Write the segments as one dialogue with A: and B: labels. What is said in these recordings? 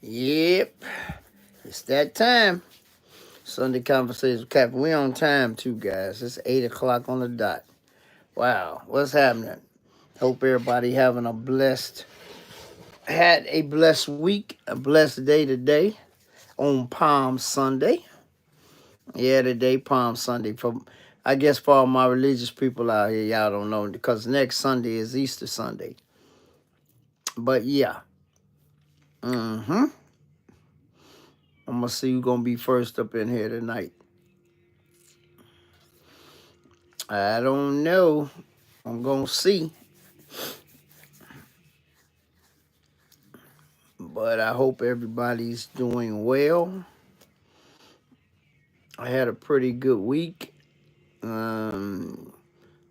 A: Yep, it's that time. Sunday Conversations with Catfish. We on time too, guys. It's 8 o'clock on the dot. Wow, what's happening? Hope everybody had a blessed week, a blessed day today on Palm Sunday. Yeah, today Palm Sunday. I guess for all my religious people out here, y'all don't know because next Sunday is Easter Sunday. But yeah, I'm gonna see who's gonna be first up in here tonight. I don't know. I'm gonna see. But I hope everybody's doing well. I had a pretty good week.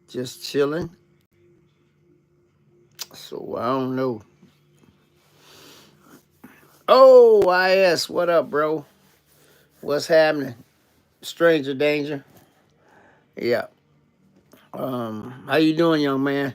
A: Just chilling. So I don't know. Oh, IS, what up, bro? What's happening? Stranger danger. Yeah. How you doing, young man?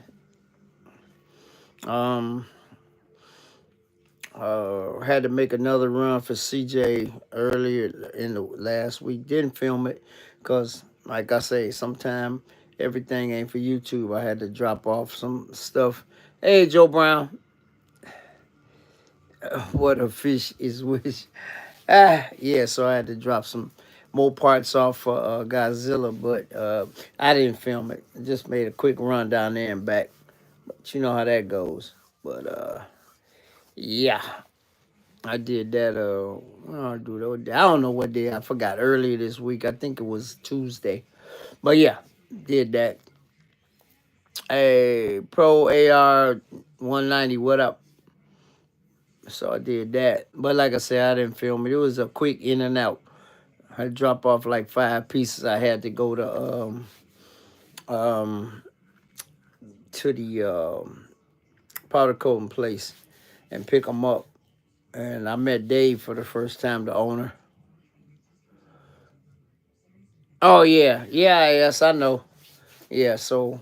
A: Had to make another run for CJ earlier in the last week. Didn't film it because, like I say, sometimes everything ain't for YouTube. I had to drop off some stuff. Hey, Joe Brown. What a fish is wish. Yeah, so I had to drop some more parts off for Godzilla, but I didn't film it. I just made a quick run down there and back. But you know how that goes. But yeah, I did that. I don't know what day. I forgot earlier this week. I think it was Tuesday. But yeah, did that. Hey, Pro AR 190, what up? So I did that. But like I said, I didn't film it. It was a quick in and out. I dropped off like 5 pieces. I had to go to the powder coating place and pick them up. And I met Dave for the first time, the owner. Oh yeah, yes, I know. Yeah, so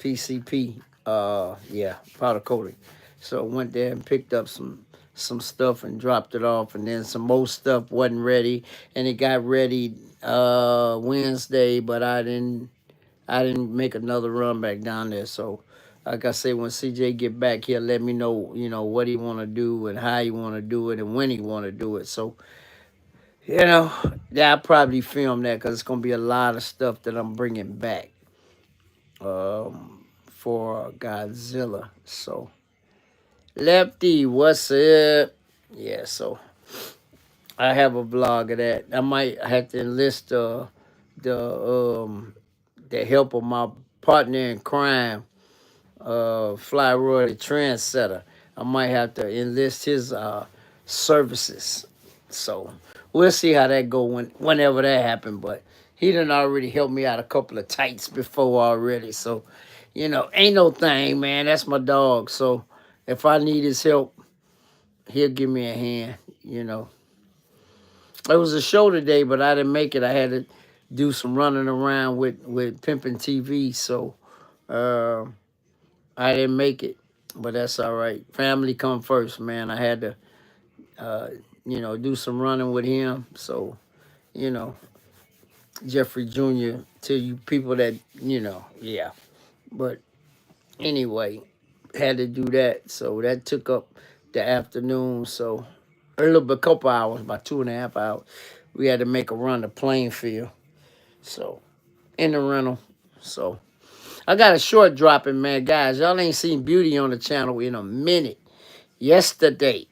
A: PCP, yeah, powder coating. So went there and picked up some stuff and dropped it off, and then some more stuff wasn't ready, and it got ready Wednesday, but I didn't make another run back down there. So like I say, when CJ get back here, let me know, what he want to do and how he want to do it and when he want to do it. So, yeah, I'll probably film that because it's going to be a lot of stuff that I'm bringing back for Godzilla. So, Lefty, what's up? Yeah, so I have a vlog of that. I might have to enlist the help of my partner in crime, Flyroy the Trendsetter. I might have to enlist his services. So we'll see how that go whenever that happen. But he done already helped me out a couple of tights before already. So, ain't no thing, man. That's my dog. So if I need his help, he'll give me a hand. It was a show today, but I didn't make it. I had to do some running around with PIMPIN TV, so I didn't make it. But that's all right. Family come first, man. I had to, do some running with him. So, Jeffrey Jr. to you people that, yeah. But anyway, had to do that. So that took up the afternoon. So a couple hours, about 2.5 hours. We had to make a run to Plainfield. So in the rental. So I got a short dropping, man. Guys, y'all ain't seen Beauty on the channel in a minute. Yesterday,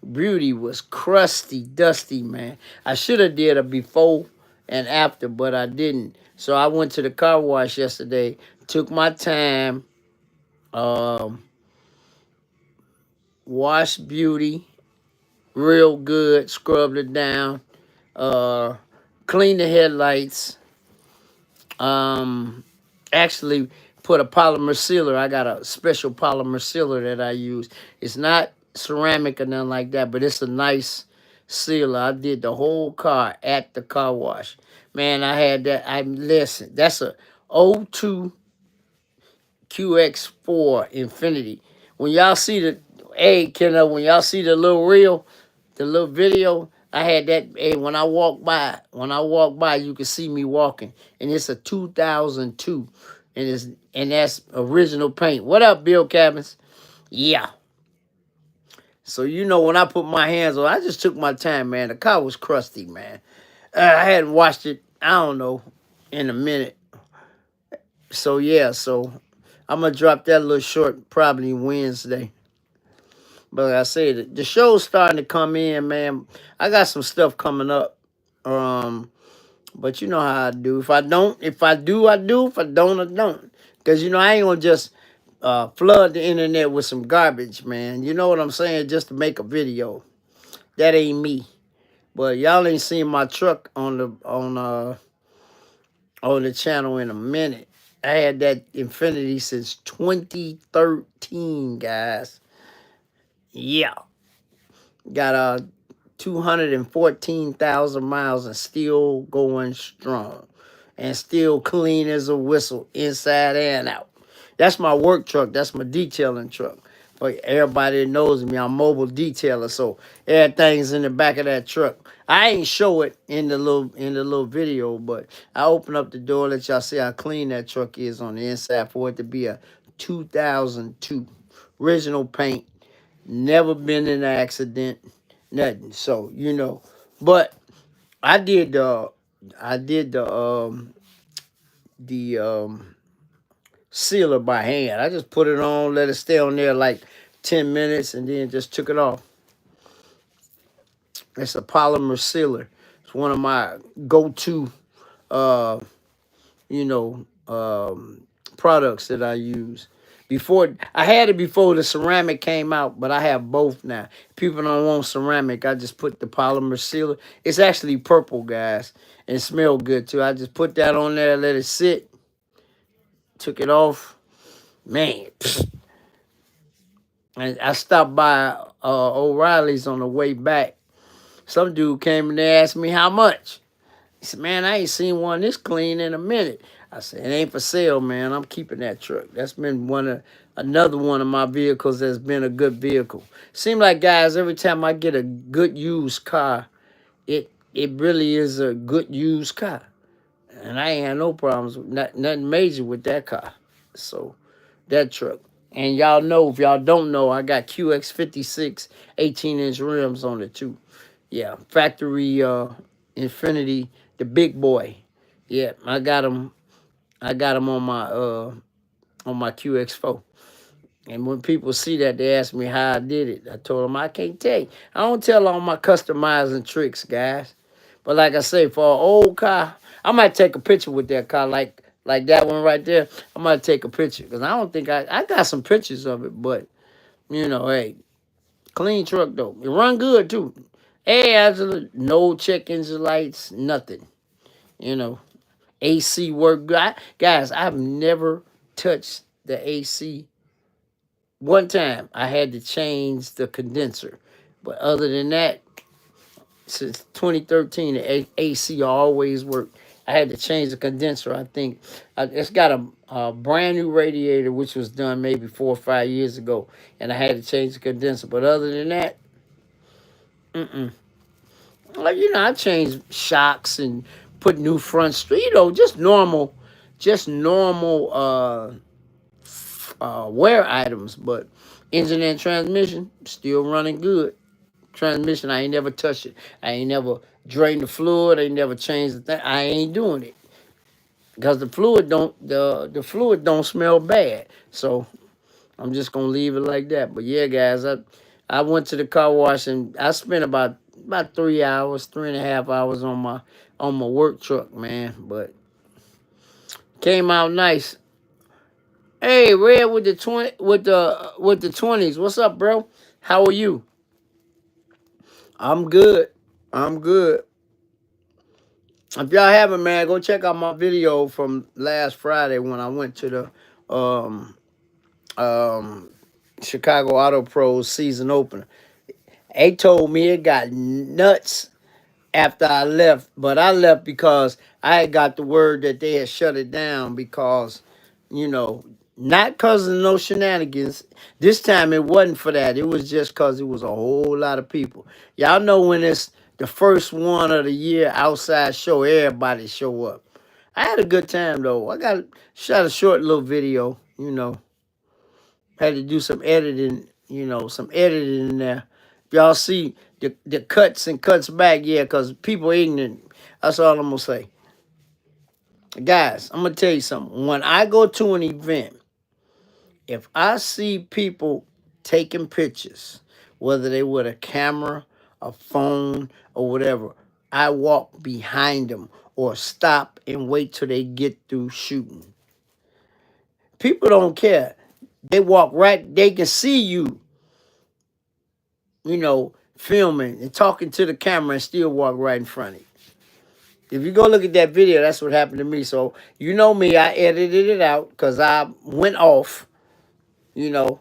A: Beauty was crusty, dusty, man. I should have did a before and after, but I didn't. So I went to the car wash yesterday, took my time, washed Beauty real good, scrubbed it down, cleaned the headlights, actually put a polymer sealer. I got a special polymer sealer that I use. It's not ceramic or nothing like that, but it's a nice sealer. I did the whole car at the car wash. Man, I had that. Listen, that's a '02 QX4 Infinity. When y'all see Hey, Ken, when y'all see the little reel, the little video, I had that. Hey, when I walk by, you can see me walking, and it's a 2002, and that's original paint. What up, Bill Cabins? Yeah. So when I put my hands on, I just took my time, man. The car was crusty, man. I hadn't washed it. I don't know in a minute. So yeah, I'm gonna drop that little short probably Wednesday. But like I said, the show's starting to come in, man. I got some stuff coming up. But you know how I do. If I do, I do. If I don't, I don't. Because I ain't gonna just flood the internet with some garbage, man. You know what I'm saying? Just to make a video. That ain't me. But y'all ain't seen my truck on the channel in a minute. I had that Infinity since 2013, guys. Yeah. Got 214,000 miles and still going strong. And still clean as a whistle, inside and out. That's my work truck. That's my detailing truck. For everybody that knows me, I'm mobile detailer, so everything's in the back of that truck. I ain't show it in the little video, but I open up the door, let y'all see how clean that truck is on the inside for it to be a 2002 original paint. Never been in an accident, nothing. So but I did the sealer by hand. I just put it on, let it stay on there like 10 minutes, and then just took it off. It's a polymer sealer. It's one of my go-to, uh, you know, products that I use. Before I had it before the ceramic came out, but I have both now. People don't want ceramic. I just put the polymer sealer. It's actually purple, guys, and it smells good too. I just put that on there, let it sit. Took it off, man. And I stopped by O'Reilly's on the way back. Some dude came in there and asked me how much. He said, man, I ain't seen one this clean in a minute. I said, it ain't for sale, man. I'm keeping that truck. That's been another one of my vehicles that's been a good vehicle. Seems like, guys, every time I get a good used car, it really is a good used car. And I ain't had no problems with nothing major with that car. So that truck. And y'all know, if y'all don't know, I got QX56 18-inch rims on it too. Yeah, factory Infinity, the big boy. Yeah, I got them on my QX4. And when people see that, they ask me how I did it. I told them I can't tell you. I don't tell all my customizing tricks, guys. But like I say, for an old car, I might take a picture with that car, like that one right there. I might take a picture because I don't think I got some pictures of it, but hey, clean truck though. It run good too. Hey, absolutely no check engine lights, nothing. AC work good. Guys, I've never touched the AC. One time I had to change the condenser, but other than that, since 2013, the AC always worked. I had to change the condenser. I think it's got a brand new radiator, which was done maybe 4 or 5 years ago, and I had to change the condenser. But other than that, like I changed shocks and put new front street. Just normal wear items. But engine and transmission still running good. Transmission, I ain't never touched it. I ain't never drained the fluid. I ain't never changed the thing. I ain't doing it because the fluid don't smell bad. So I'm just gonna leave it like that. But yeah, guys, I went to the car wash and I spent about 3 hours, 3.5 hours on my work truck, man. But came out nice. Hey, Red with the 20s. What's up, bro? How are you? I'm good. I'm good. If y'all haven't, man, go check out my video from last Friday when I went to the Chicago Auto Pros season opener. They told me it got nuts after I left, but I left because I had got the word that they had shut it down because, you know, Not because of no shenanigans. This time it wasn't for that. It was just because it was a whole lot of people. Y'all know when it's the first one of the year outside show, everybody show up. I had a good time though. I got shot a short little video, you know. Had to do some editing, you know, some editing in there. Y'all see the cuts and cuts back, yeah, because people ignorant. That's all I'm gonna say. Guys, I'm gonna tell you something. When I go to an event, if I see people taking pictures, whether they with a camera, a phone, or whatever, I walk behind them or stop and wait till they get through shooting. People don't care. They walk right, they can see you, you know, filming and talking to the camera and still walk right in front of you. If you go look at that video, that's what happened to me. So, you know me, I edited it out because I went off, you know.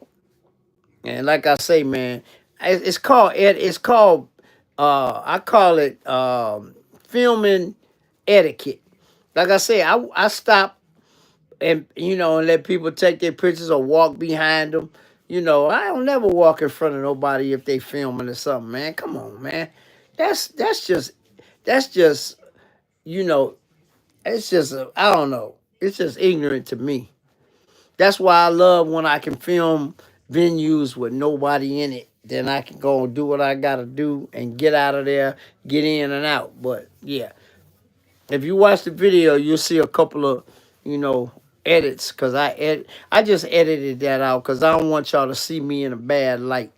A: And like I say, man, it's called I call it filming etiquette. Like I say, I stop and you know and let people take their pictures or walk behind them. You know, I don't never walk in front of nobody if they filming or something, man. Come on, man. That's just you know, it's just I don't know. It's just ignorant to me. That's why I love when I can film venues with nobody in it. Then I can go and do what I gotta do and get out of there, get in and out. But yeah, if you watch the video, you'll see a couple of, you know, edits because I just edited that out because I don't want y'all to see me in a bad light.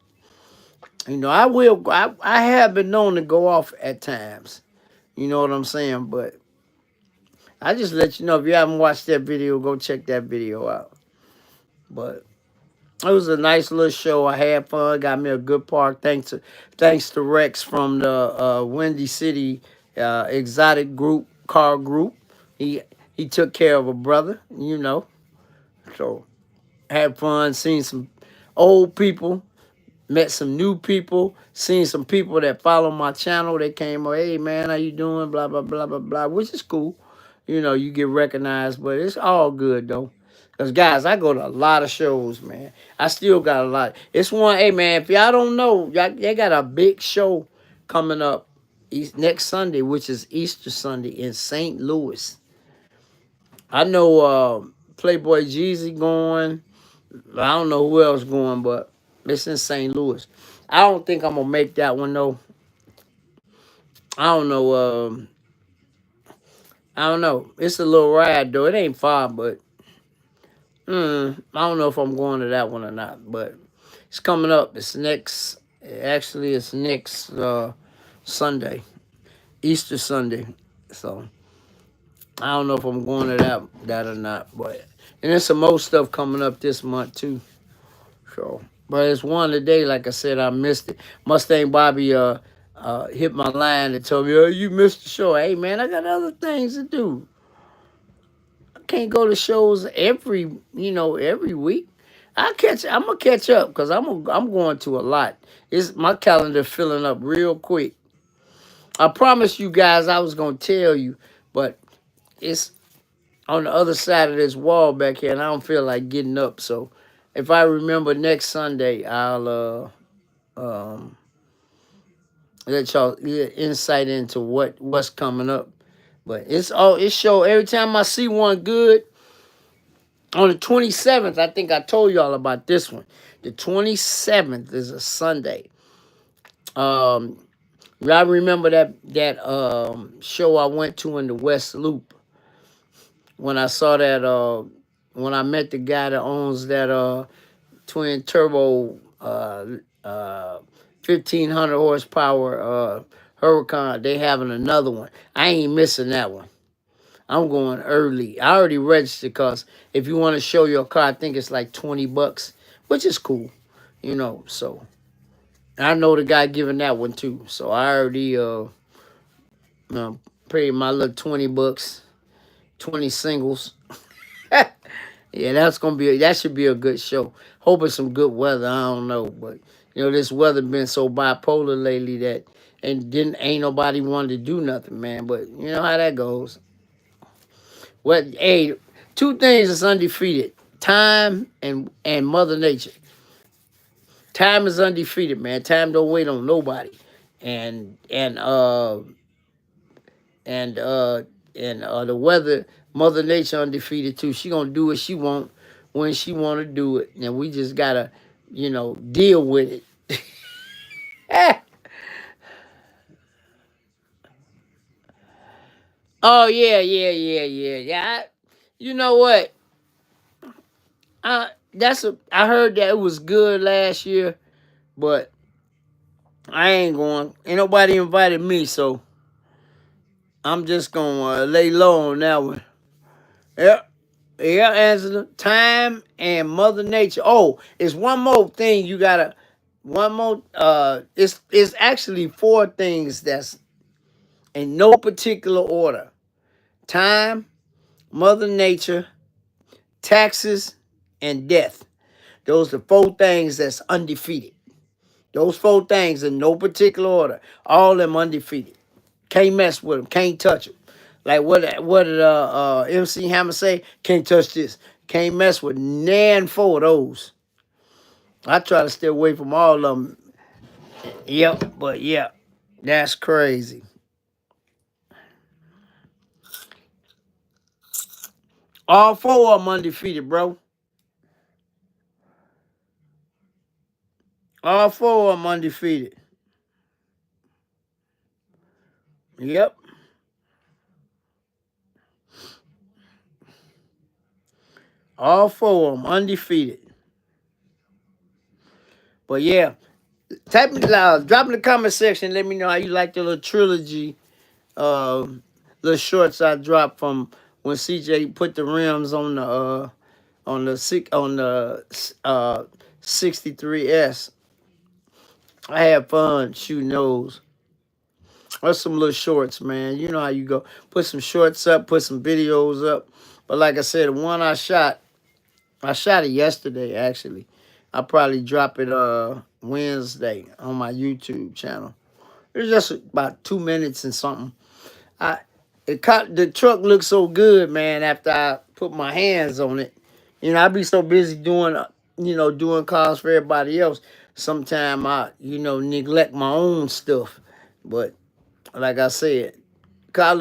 A: You know, I have been known to go off at times. You know what I'm saying? But I just let you know if you haven't watched that video, go check that video out. But it was a nice little show. I had fun. Got me a good park. Thanks to Rex from the Windy City Exotic Group Car Group. He took care of a brother, you know. So had fun. Seen some old people. Met some new people. Seen some people that follow my channel. They came, hey man, how you doing? Blah blah blah blah blah. Which is cool. You know, you get recognized, but it's all good though. Cause guys, I go to a lot of shows, man. I still got a lot. It's one, hey man, if y'all don't know, they got a big show coming up next Sunday, which is Easter Sunday in St. Louis. I know Playboy Jeezy going. I don't know who else going, but it's in St. Louis. I don't think I'm gonna make that one though. I don't know. I don't know. It's a little ride though. It ain't far, but I don't know if I'm going to that one or not. But it's coming up. It's next. Actually, it's next Sunday, Easter Sunday. So I don't know if I'm going to that or not. But and there's some more stuff coming up this month too. So, but it's one today. Like I said, I missed it. Mustang Bobby hit my line and told me, "Oh, you missed the show." Hey man, I got other things to do. I can't go to shows every week. I'm gonna catch up because I'm going to a lot. It's my calendar filling up real quick. I promised you guys I was gonna tell you, but it's on the other side of this wall back here, and I don't feel like getting up. So if I remember next Sunday, I'll let y'all get insight into what's coming up. But it's show every time I see one good. On the 27th, I think I told y'all about this one. The 27th is a Sunday. Um, I remember that show I went to in the West Loop when I saw that when I met the guy that owns that twin turbo 1500 horsepower Huracan. They having another one. I ain't missing that one. I'm going early. I already registered because if you want to show your car, I think it's like $20, which is cool, you know. So I know the guy giving that one too. So I already paid my little $20, 20 singles. Yeah, that should be a good show. Hoping some good weather. I don't know, but you know this weather been so bipolar lately that ain't nobody wanted to do nothing, man. But you know how that goes. Well, hey, two things is undefeated. Time and Mother Nature. Time is undefeated, man. Time don't wait on nobody. And and uh and uh and the weather, Mother Nature undefeated too. She gonna do what she want when she wanna do it. And we just gotta, deal with it. Oh yeah, yeah, yeah, yeah, yeah. You know what? I heard that it was good last year, but I ain't going. Ain't nobody invited me, so I'm just gonna lay low on that one. Yeah, yeah, Angela. Time and Mother Nature. Oh, it's one more thing you gotta. One more. It's actually four things that's in no particular order: time, Mother Nature, taxes, and death. Those are four things that's undefeated. Those four things in no particular order. All of them undefeated. Can't mess with them. Can't touch them. Like what did MC Hammer say? Can't touch this. Can't mess with nan four of those. I try to stay away from all of them. Yep, but yeah, that's crazy. All four of them undefeated, bro. All four of them undefeated. Yep. All four of them undefeated. But yeah, drop in the comment section. Let me know how you like the little trilogy, uh, little shorts I dropped from when CJ put the rims on the 63S. I had fun shooting those. That's some little shorts, man. You know how you go. Put some shorts up, put some videos up. But like I said, the one I shot it yesterday actually. I'll probably drop it Wednesday on my YouTube channel. It's just about 2 minutes and something. I the truck looked so good, man. After I put my hands on it, I be so busy doing, doing cars for everybody else. Sometimes I, neglect my own stuff. But like I said, car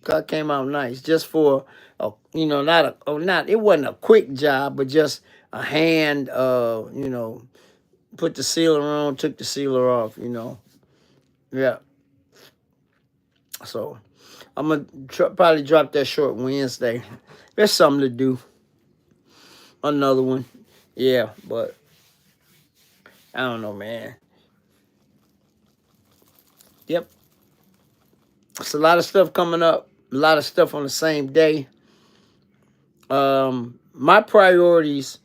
A: car came out nice. Just for, not a, oh, not it wasn't a quick job, but just a hand, put the sealer on, took the sealer off. Yeah. So I'm gonna probably drop that short Wednesday. There's something to do. Another one. Yeah, but I don't know, man. Yep. It's a lot of stuff coming up. A lot of stuff on the same day. My priorities,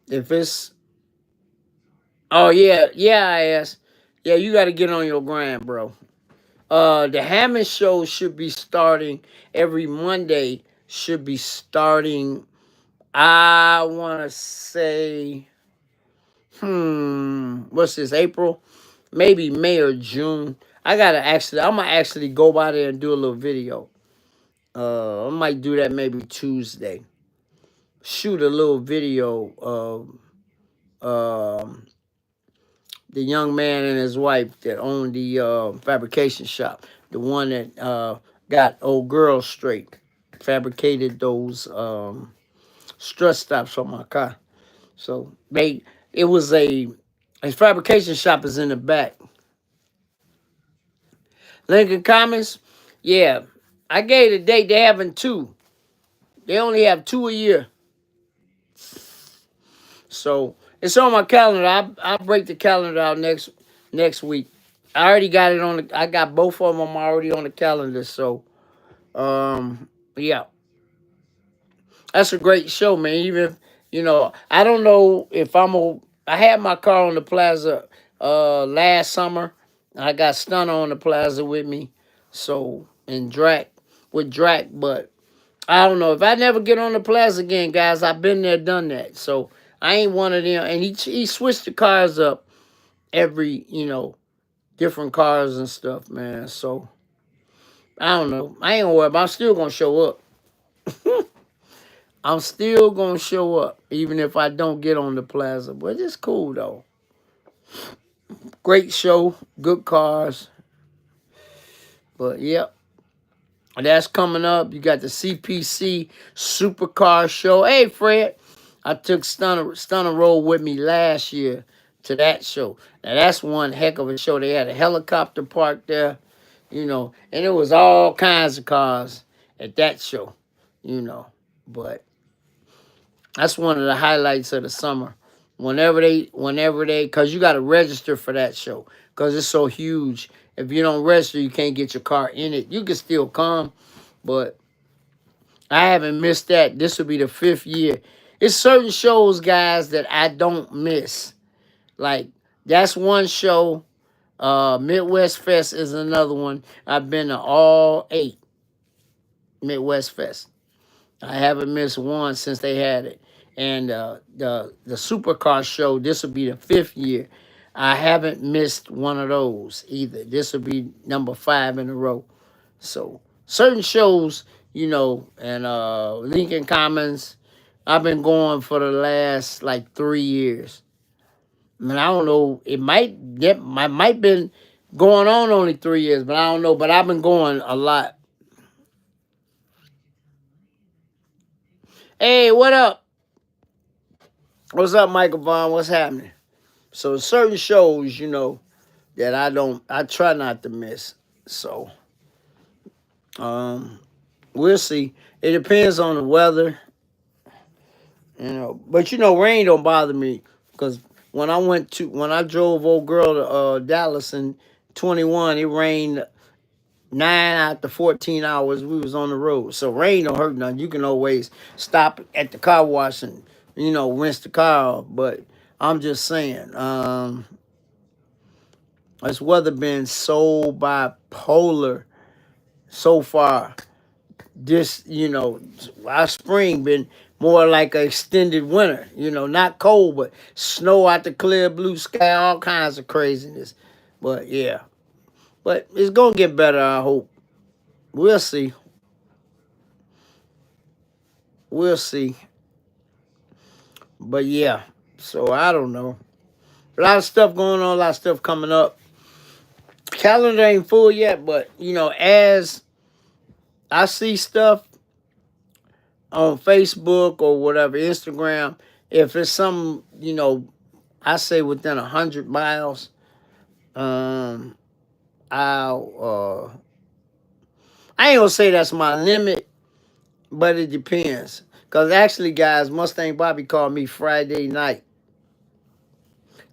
A: if it's oh yeah, yeah, I asked. Yeah, you gotta get on your grind, bro. The Hammond show should be starting every Monday, should be starting, I wanna say, what's this, April? Maybe May or June. I'm gonna actually go by there and do a little video. I might do that maybe Tuesday. Shoot a little video of the young man and his wife that owned the fabrication shop. The one that got old girls straight. Fabricated those strut stops on my car. So it was a fabrication shop is in the back. Lincoln Commons, yeah. I gave the date. They having two. They only have two a year. So it's on my calendar. I'll break the calendar out next week. I already got it on I got both of them already on the calendar. So yeah. That's a great show, man. Even I don't know if I had my car on the plaza last summer. I got Stunner on the plaza with me. So and Drac, but I don't know. If I never get on the plaza again, guys, I've been there, done that. So I ain't one of them. And he switched the cars up every, different cars and stuff, man. So I don't know. I ain't gonna worry about I'm still gonna show up. I'm still gonna show up, even if I don't get on the plaza. But it's cool though. Great show, good cars. But yep, that's coming up. You got the CPC Supercar Show. Hey, Fred, I took Stunner Roll with me last year to that show. Now that's one heck of a show. They had a helicopter park there, and it was all kinds of cars at that show, you know. But that's one of the highlights of the summer. Cause you got to register for that show, cause it's so huge. If you don't register, you can't get your car in it. You can still come, but I haven't missed that. This will be the 5th year. It's certain shows, guys, that I don't miss. Like, that's one show. Midwest Fest is another one. I've been to all 8 Midwest Fest. I haven't missed one since they had it. And the supercar show, this will be the 5th year. I haven't missed one of those either. This will be number 5 in a row. So certain shows, and Lincoln Commons, I've been going for the last like 3 years. I mean, I don't know. It might been going on only 3 years, but I don't know. But I've been going a lot. Hey, what up? What's up, Michael Vaughn? What's happening? So certain shows, that I try not to miss. So, we'll see. It depends on the weather, But rain don't bother me because when I drove old girl to Dallas in 21, it rained 9 out the 14 hours we was on the road. So rain don't hurt nothing. You can always stop at the car wash and, rinse the car off. But I'm just saying, this weather been so bipolar so far. Our spring been more like an extended winter, not cold, but snow out the clear blue sky, all kinds of craziness. But yeah, but it's going to get better, I hope. We'll see. We'll see. But yeah, so I don't know. A lot of stuff going on, a lot of stuff coming up. Calendar ain't full yet, but, as I see stuff on Facebook or whatever, Instagram, if it's some, I say within 100 miles, I'll, I ain't gonna say that's my limit, but it depends. Because actually, guys, Mustang Bobby called me Friday night,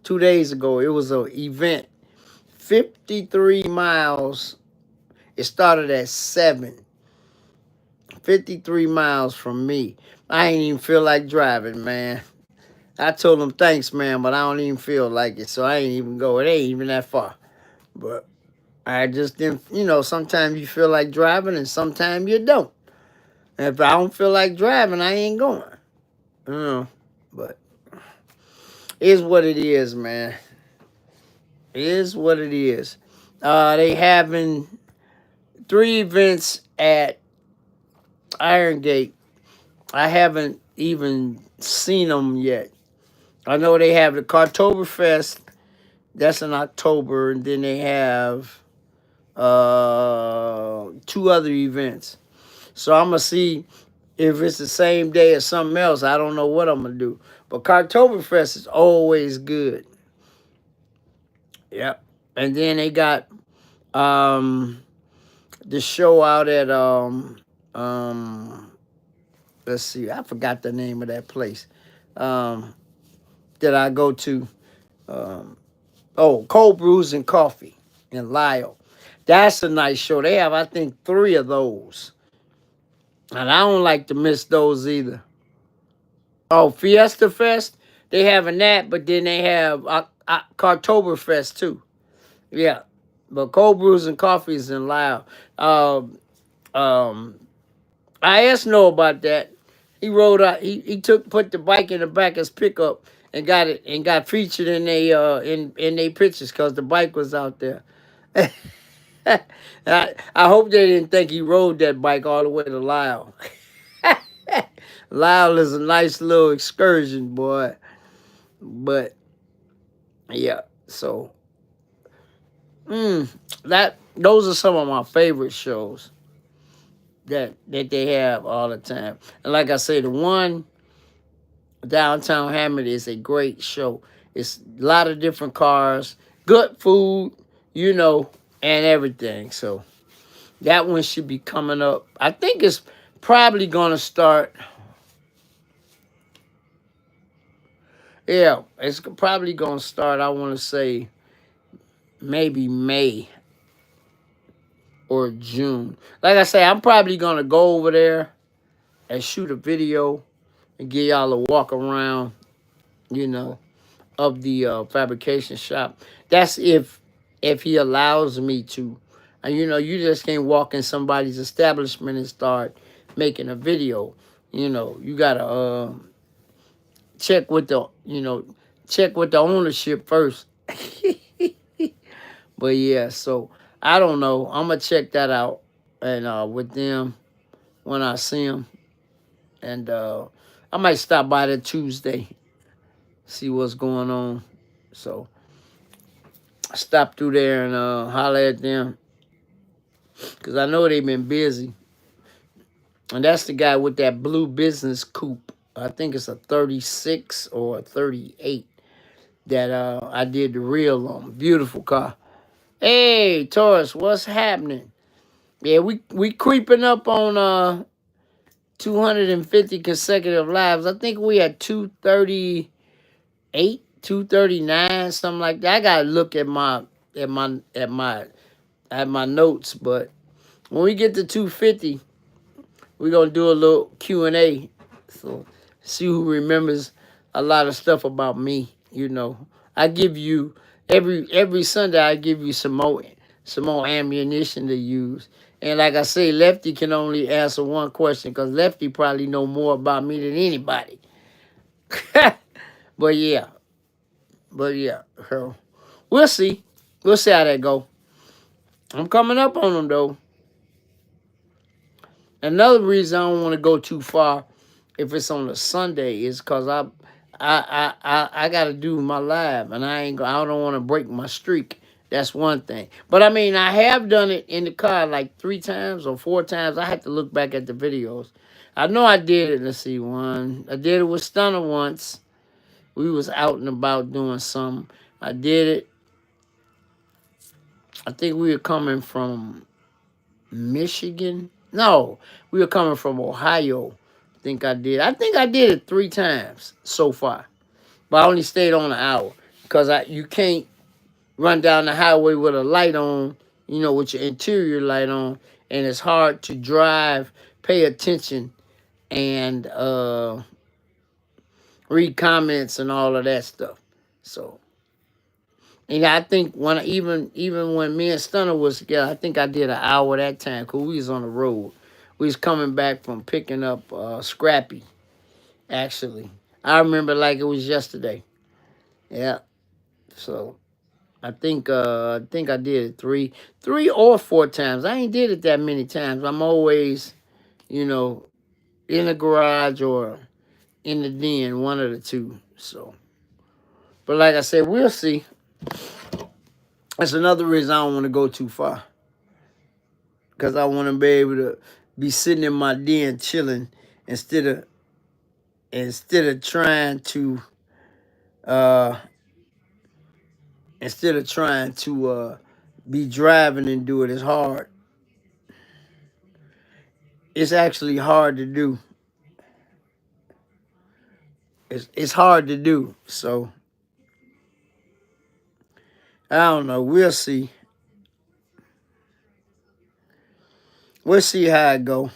A: 2 days ago. It was an event, 53 miles. It started at 7. 53 miles from me. I ain't even feel like driving, man. I told him, thanks, man, but I don't even feel like it, so I ain't even go. It ain't even that far. But I just didn't, sometimes you feel like driving and sometimes you don't. And if I don't feel like driving, I ain't going. But it is what it is, man. It is what it is. They having 3 events at Iron Gate. I haven't even seen them yet. I know they have the Cartoberfest. That's in October. And then they have 2 other events. So I'm going to see if it's the same day or something else. I don't know what I'm going to do. But Cartoberfest is always good. Yep. And then they got the show out at let's see, I forgot the name of that place that I go to. Cold Brews and Coffee in Lyle. That's a nice show. They have, I think, 3 of those. And I don't like to miss those either. Oh, Fiesta Fest, they having that, but then they have Cartoberfest too. Yeah. But Cold Brews and Coffee is in Lyle. I asked Noah about that. He rode out. He put the bike in the back of his pickup and got featured in they pictures because the bike was out there. I hope they didn't think he rode that bike all the way to Lyle. Lyle is a nice little excursion, boy. But yeah, so that those are some of my favorite shows that they have all the time. And like I say, the one downtown Hammond is a great show. It's a lot of different cars, good food, you know, and everything. So that one should be coming up. I think it's probably gonna start. Yeah, it's probably gonna start. I want to say maybe May or June. Like I say, I'm probably gonna go over there and shoot a video and get y'all a walk around, you know, of the fabrication shop. That's if he allows me to. And you know, you just can't walk in somebody's establishment and start making a video. You know, you gotta check with the check with the ownership first. But yeah, so I don't know. I'm gonna check that out and with them when I see them, and I might stop by there Tuesday, see what's going on. So stop through there and holler at them because I know they've been busy. And that's the guy with that blue business coupe. I think it's a 36 or a 38 that I did the reel on. Beautiful car. Hey, Taurus, what's happening? Yeah, we creeping up on 250 consecutive lives. I think we at 238, 239, something like that. I gotta look at my notes, but when we get to 250, we're gonna do a little Q&A. So see who remembers a lot of stuff about me, you know. I give you every Sunday I give you some more ammunition to use. And like I say, Lefty can only answer one question because Lefty probably know more about me than anybody. But yeah. So we'll see. We'll see how that go. I'm coming up on them though. Another reason I don't want to go too far if it's on a Sunday is because I gotta do my live and I don't want to break my streak. That's one thing. But I mean, I have done it in the car like 3 times or 4 times. I had to look back at the videos. I know I did it. Let's see, one. I did it with Stunner once. We was out and about doing something. I did it. I think we were coming from Michigan. No, we were coming from Ohio. I think I did it 3 times so far. But I only stayed on an hour because you can't run down the highway with a light on, you know, with your interior light on, and it's hard to drive, pay attention, and read comments and all of that stuff. So, and I think even when me and Stunner was together, I think I did an hour that time because we was on the road. We was coming back from picking up Scrappy, actually. I remember like it was yesterday. Yeah. So I think I did it three or 4 times. I ain't did it that many times. I'm always, you know, in the garage or in the den, one of the two. So, but like I said, we'll see. That's another reason I don't want to go too far, because I want to be able to be sitting in my den chilling instead of trying to be driving and do it. It's hard. It's actually hard to do. It's hard to do. So I don't know. We'll see. We'll see how it go.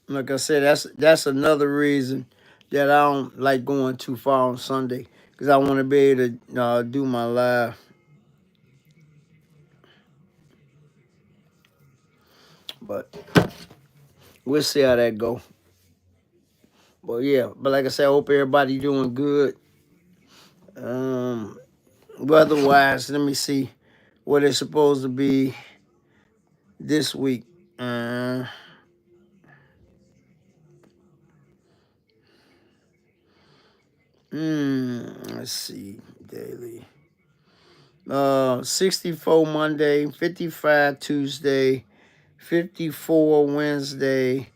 A: Like I said, that's another reason that I don't like going too far on Sunday, because I want to be able to do my live. But we'll see how that go. But yeah, but like I said, I hope everybody doing good. Weather-wise, let me see what it's supposed to be this week. Uh, let's see. Daily. 64 Monday, 55 Tuesday, 54 Wednesday.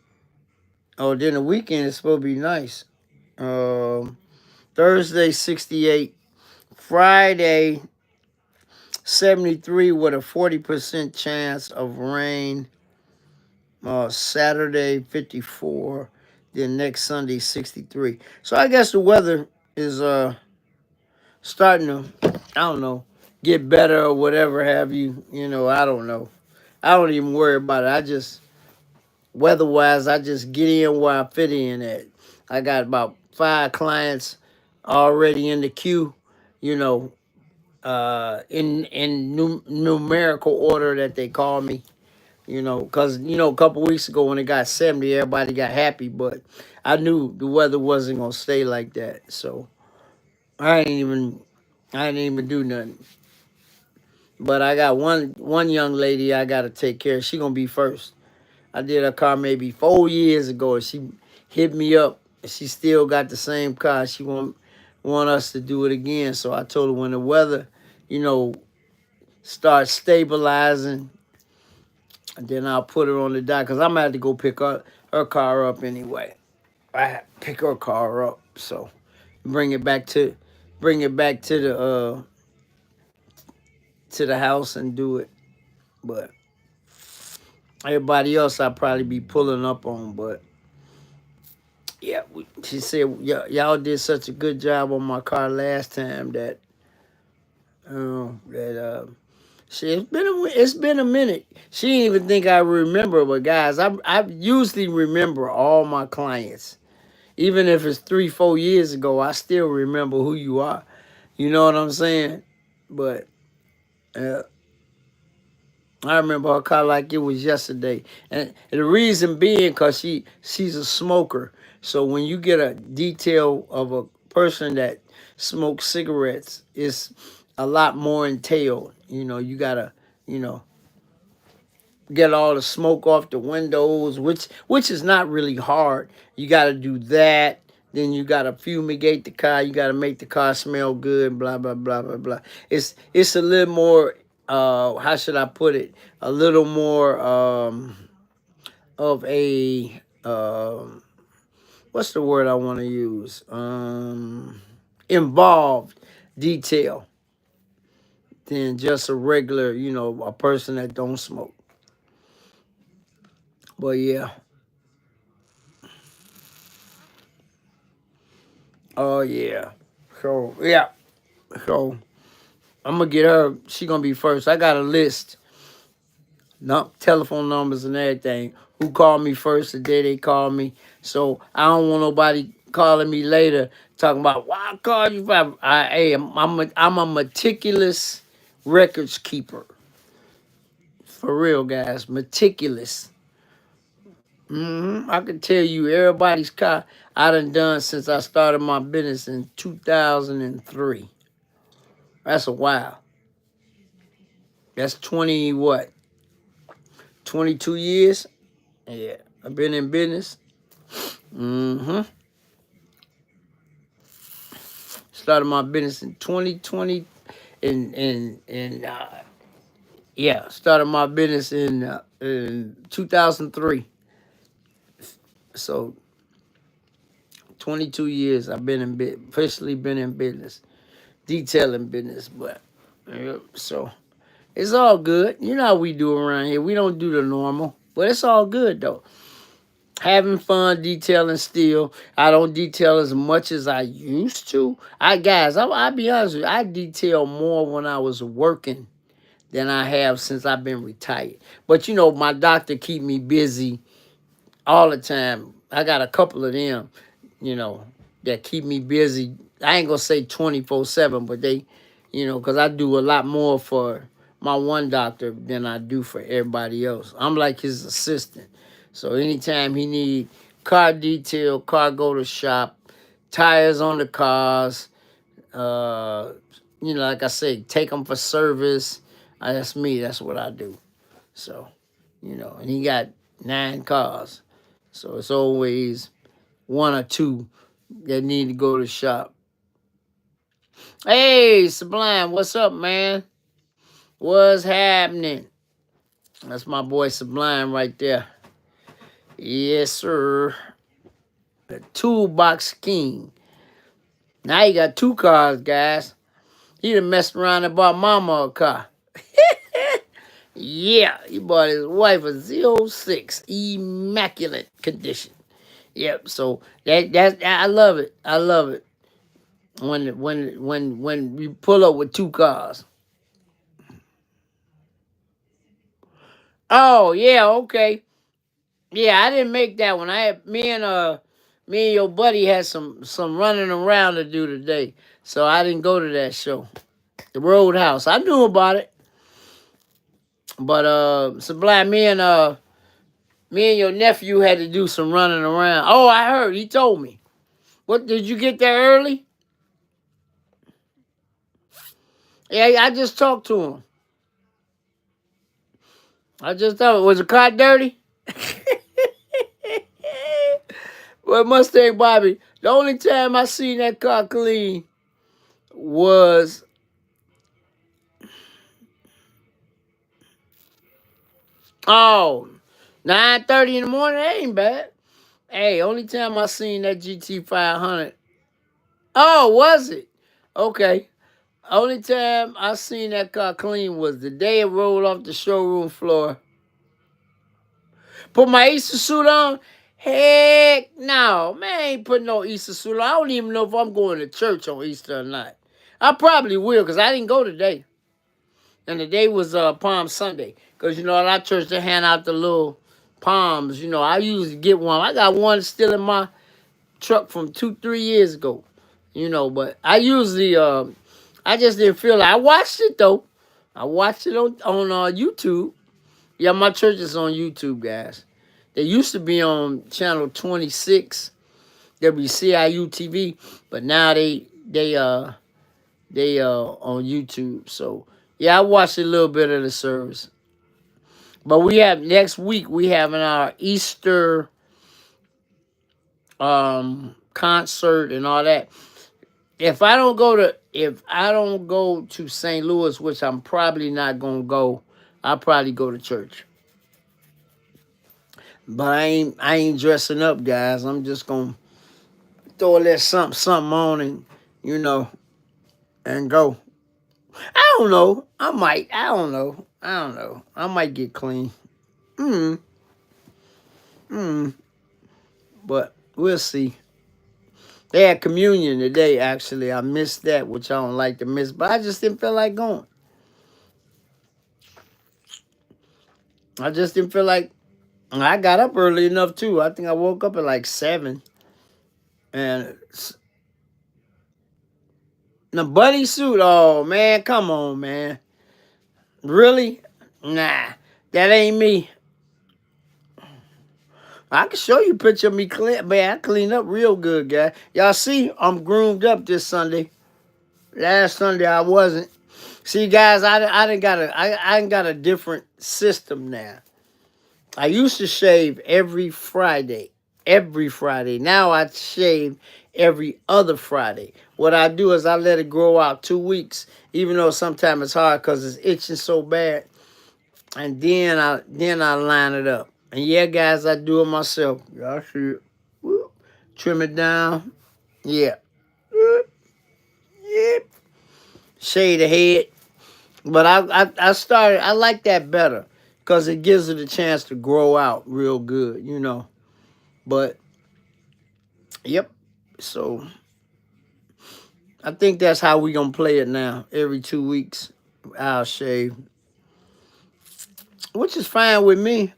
A: Oh, then the weekend is supposed to be nice. Thursday 68, Friday 73 with a 40% chance of rain. Saturday 54, then next Sunday 63. So I guess the weather is starting to, I don't know, get better or whatever have you. You know, I don't know. I don't even worry about it. I just weather-wise, I just get in where I fit in at. I got about 5 clients already in the queue, you know, in numerical order that they call me, you know, because, you know, a couple weeks ago when it got 70, everybody got happy, but I knew the weather wasn't going to stay like that. So I didn't even do nothing. But I got one young lady I got to take care of. She going to be first. I did her car maybe 4 years ago, and she hit me up. And she still got the same car. She want us to do it again. So I told her when the weather, you know, starts stabilizing, and then I'll put her on the dock because I'm gonna have to go pick her car up anyway. I have to pick her car up, so bring it back to to the house and do it. But everybody else I'll probably be pulling up on, but. Yeah, she said y'all did such a good job on my car last time that she it's been a minute. She didn't even think I remember, but guys, I usually remember all my clients, even if it's 3-4 years ago. I still remember who you are. You know what I'm saying? But uh, I remember her car like it was yesterday, and the reason being because she's a smoker. So when you get a detail of a person that smokes cigarettes, it's a lot more entailed. You know, you gotta, you know, get all the smoke off the windows, which is not really hard. You gotta do that. Then you gotta fumigate the car. You gotta make the car smell good. Blah blah blah blah blah. It's a little more. How should I put it? A little more of a what's the word I want to use? Involved detail than just a regular, you know, a person that don't smoke. But yeah. Oh yeah. So yeah. So I'm gonna get her. She gonna be first. I got a list, no telephone numbers and everything. Who called me first the day they called me? So I don't want nobody calling me later talking about why I called you. I'm a meticulous records keeper. For real, guys, meticulous. I can tell you everybody's car I done since I started my business in 2003. That's a while. That's 20 what? 22 years? Yeah. I've been in business. Started my business in 2020 and yeah, started my business in 2003. So 22 years I've been officially been in business, detailing business, but so it's all good. You know how we do around here. We don't do the normal, but it's all good though. Having fun detailing still. I don't detail as much as I used to. I'll be honest with you, I detail more when I was working than I have since I've been retired. But you know, my doctor keep me busy all the time. I got a couple of them, you know, that keep me busy. I ain't gonna say 24/7, but they, you know, because I do a lot more for my one doctor than I do for everybody else. I'm like his assistant. So anytime he need car detail, car go to shop, tires on the cars, uh, you know, like I say, take them for service. That's me. That's what I do. So, you know, and he got 9 cars. So it's always one or two that need to go to the shop. Hey, Sublime, what's up, man? What's happening? That's my boy Sublime right there. Yes, sir. The Toolbox King. Now he got 2 cars, guys. He done messed around and bought Mama a car. Yeah, he bought his wife a Z06 immaculate condition. Yep. So that I love it. I love it when you pull up with 2 cars. Oh yeah, okay. Yeah, I didn't make that one. I had me and your buddy had some running around to do today, so I didn't go to that show. The Roadhouse. I knew about it, but Sublime, me and your nephew had to do some running around. Oh, I heard. He told me. What, did you get there early? Yeah, I just talked to him. I just thought, was the car dirty? Well, Mustang Bobby, the only time I seen that car clean was oh 9:30 in the morning. That ain't bad. Hey, only time I seen that GT 500. Oh, was it? Okay. Only time I seen that car clean was the day it rolled off the showroom floor. Put my Easter suit on? Heck no. Man, I ain't putting no Easter suit on. I don't even know if I'm going to church on Easter or not. I probably will, because I didn't go today. And the day was Palm Sunday. Because, a lot of church, they hand out the little palms. I usually get one. I got one still in my truck from 2-3 years ago. But I usually, I just didn't feel like I watched it, though. I watched it on YouTube. Yeah, my church is on YouTube, guys. They used to be on channel 26, WCIU TV, but now they on YouTube. So yeah, I watched a little bit of the service. But next week we having our Easter concert and all that. If I don't go to St. Louis, which I'm probably not gonna go, I'll probably go to church. But I ain't dressing up, guys. I'm just gonna throw a little something on and and go. I don't know. I might. I don't know. I might get clean. But we'll see. They had communion today, actually. I missed that, which I don't like to miss, but I just didn't feel like going. I just didn't feel like. I got up early enough too. I think I woke up at like 7. And the bunny suit, oh man, come on, man. Really? Nah, that ain't me. I can show you a picture of me clean, man. I cleaned up real good, guy. Y'all see, I'm groomed up this Sunday. Last Sunday I wasn't. See, guys, I got a different system now. I used to shave every Friday. Every Friday. Now I shave every other Friday. What I do is I let it grow out 2 weeks, even though sometimes it's hard because it's itching so bad. And then I line it up. And yeah, guys, I do it myself. Y'all see it. Whoop. Trim it down. Yeah. Whoop. Yep. Shade the head. But I like that better because it gives it a chance to grow out real good, But, yep. So, I think that's how we going to play it now. Every 2 weeks, I'll shave. Which is fine with me.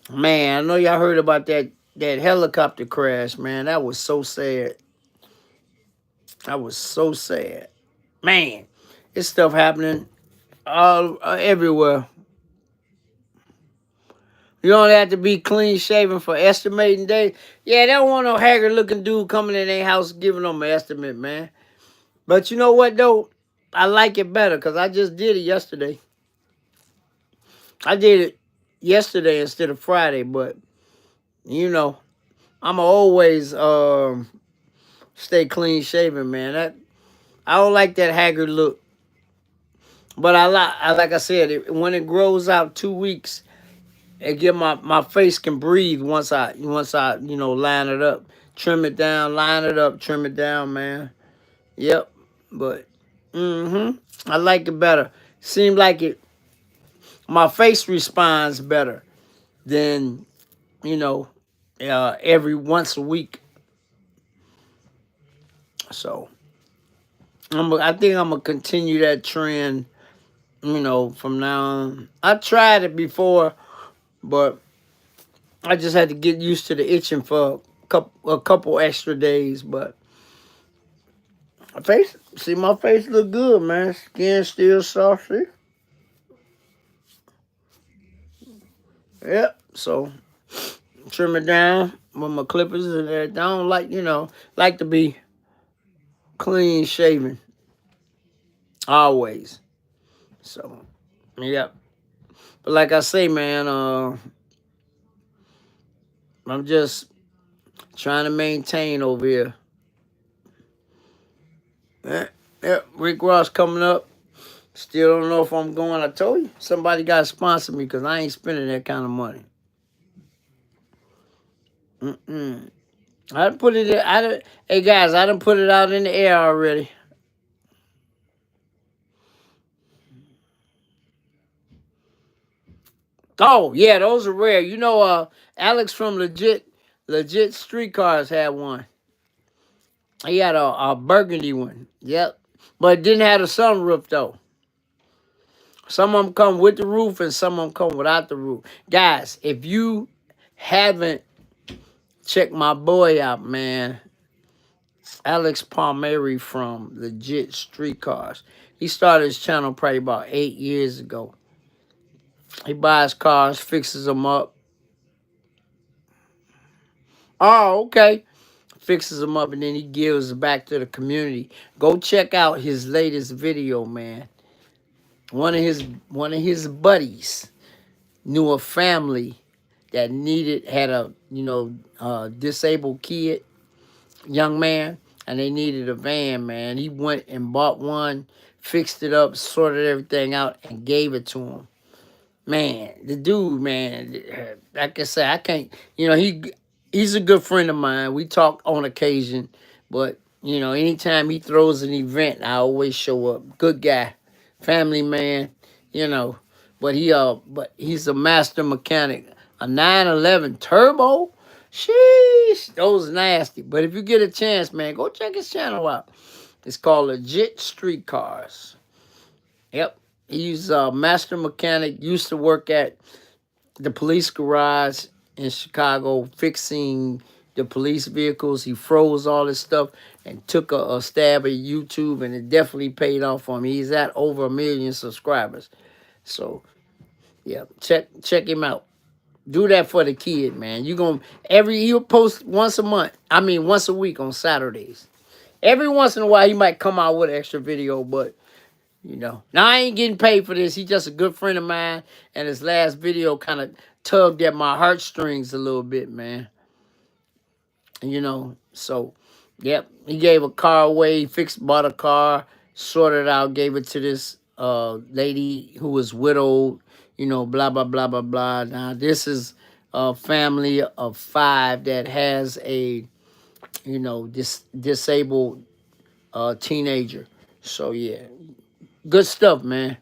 A: Man, I know y'all heard about that helicopter crash, man. That was so sad. That was so sad. Man, it's stuff happening all everywhere. You don't have to be clean shaven for estimating day. Yeah, they don't want no haggard looking dude coming in their house giving them an estimate, man. But you know what, though? I like it better because I just did it yesterday. I did it yesterday instead of Friday, but you know, I'm always stay clean shaven, man. I don't like that haggard look. But like I said, when it grows out 2 weeks, it give my face can breathe once I line it up, trim it down, line it up, trim it down, man. Yep. But I like it better. Seems like my face responds better than you know every once a week. So I think I'm gonna continue that trend. From now on. I tried it before, but I just had to get used to the itching for a couple extra days. But my face look good, man. Skin still soft, see? Yep. So trim it down with my clippers and everything. I don't like to be clean shaven always. So yep. But like I say, man, I'm just trying to maintain over here. Yep. Rick Ross coming up. Still don't know if I'm going. I told you somebody got to sponsor me because I ain't spending that kind of money. I done put it in. Hey guys, I done put it out in the air already. Oh yeah, those are rare. Alex from legit streetcars had one. He had a burgundy one. Yep, but it didn't have a sunroof though. Some of them come with the roof and some of them come without the roof. Guys, if you haven't checked my boy out, man, Alex Palmieri from Legit Streetcars. He started his channel probably about 8 years ago. He buys cars, fixes them up. Oh, okay. Fixes them up and then he gives back to the community. Go check out his latest video, man. One of his buddies knew a family that had a disabled kid, young man, and they needed a van, man. He went and bought one, fixed it up, sorted everything out, and gave it to him. Man, the dude, man, like I said, I can't, he's a good friend of mine. We talk on occasion, but, anytime he throws an event, I always show up. Good guy, family man, you know, but he's a master mechanic. A 911 turbo? Sheesh, those nasty. But if you get a chance, man, go check his channel out. It's called Legit Streetcars. Yep. He's a master mechanic, used to work at the police garage in Chicago fixing the police vehicles. He froze all this stuff and took a stab at YouTube, and it definitely paid off for him. He's at over 1 million subscribers. So, yeah, check him out. Do that for the kid, man. He'll post once a week on Saturdays. Every once in a while, he might come out with an extra video, but now I ain't getting paid for this. He's just a good friend of mine, and his last video kind of tugged at my heartstrings a little bit, man. So, yep, he gave a car away, bought a car, sorted out, gave it to this lady who was widowed, blah, blah, blah, blah, blah. Now, this is a family of 5 that has a, disabled teenager. So, yeah. Good stuff, man.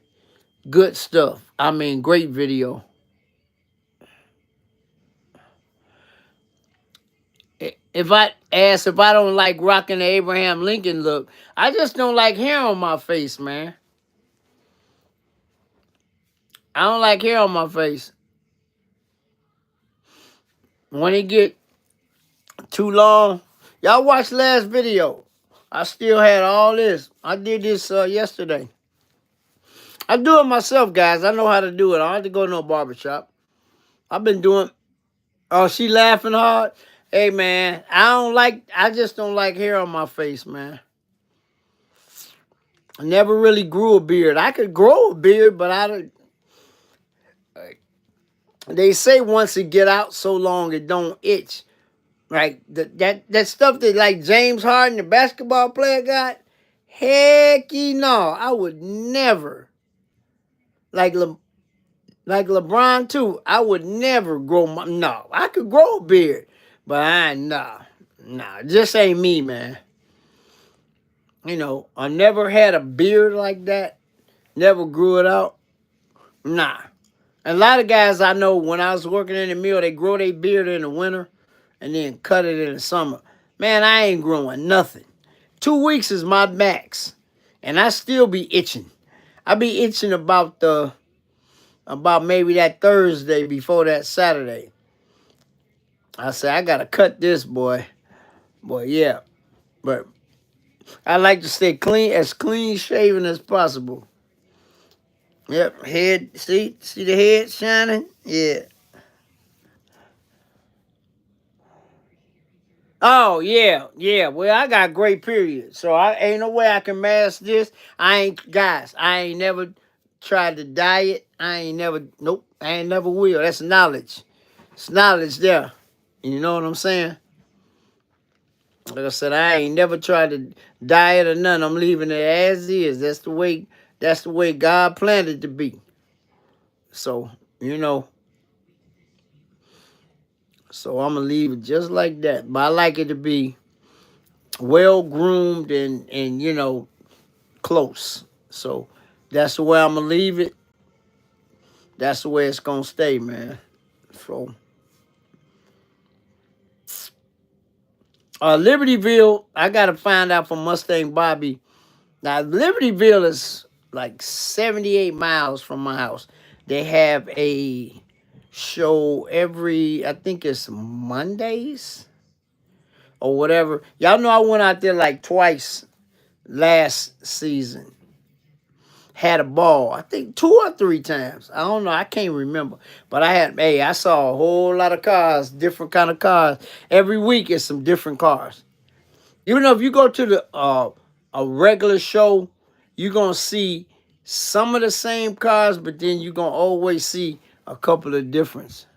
A: Good stuff. I mean, great video. If I don't like rocking the Abraham Lincoln look, I just don't like hair on my face, man. I don't like hair on my face. When it get too long, y'all watch last video. I still had all this. I did this yesterday. I do it myself, guys. I know how to do it. I don't have to go to no barbershop. I've been doing. Oh, she laughing hard. Hey, man, I just don't like hair on my face, man. I never really grew a beard. I could grow a beard, but They say once it get out so long it don't itch. Like that stuff that like James Harden, the basketball player, got. Heck no, I would never like like LeBron too. I would never grow my no. I could grow a beard, but nah, just ain't me, man. You know, I never had a beard like that. Never grew it out. Nah. A lot of guys I know when I was working in the mill, they grow their beard in the winter and then cut it in the summer. Man, I ain't growing nothing. 2 weeks is my max. And I still be itching. I be itching about maybe that Thursday before that Saturday. I say I gotta cut this, boy. Boy, yeah. But I like to stay clean shaven as possible. Yep, head, see the head shining? Yeah. Oh yeah. Well, I got great period, so I ain't no way I can mask this. I ain't never tried to diet. Nope. I ain't never will. That's knowledge. It's knowledge there. You know what I'm saying? Like I said, I ain't never tried to diet or nothing. I'm leaving it as is. That's the way. That's the way God planned it to be. So you know. So I'm gonna leave it just like that. But I like it to be well groomed and close. So that's the way I'm gonna leave it. That's the way it's gonna stay, man. So Libertyville, I gotta find out from Mustang Bobby. Now Libertyville is like 78 miles from my house. They have a show every, I think it's Mondays or whatever. Y'all know I went out there like twice last season. Had a ball. I think 2 or 3 times. I don't know. I can't remember. But I saw a whole lot of cars, different kind of cars. Every week is some different cars. Even though if you go to a regular show, you're gonna see some of the same cars, but then you're gonna always see a couple of difference.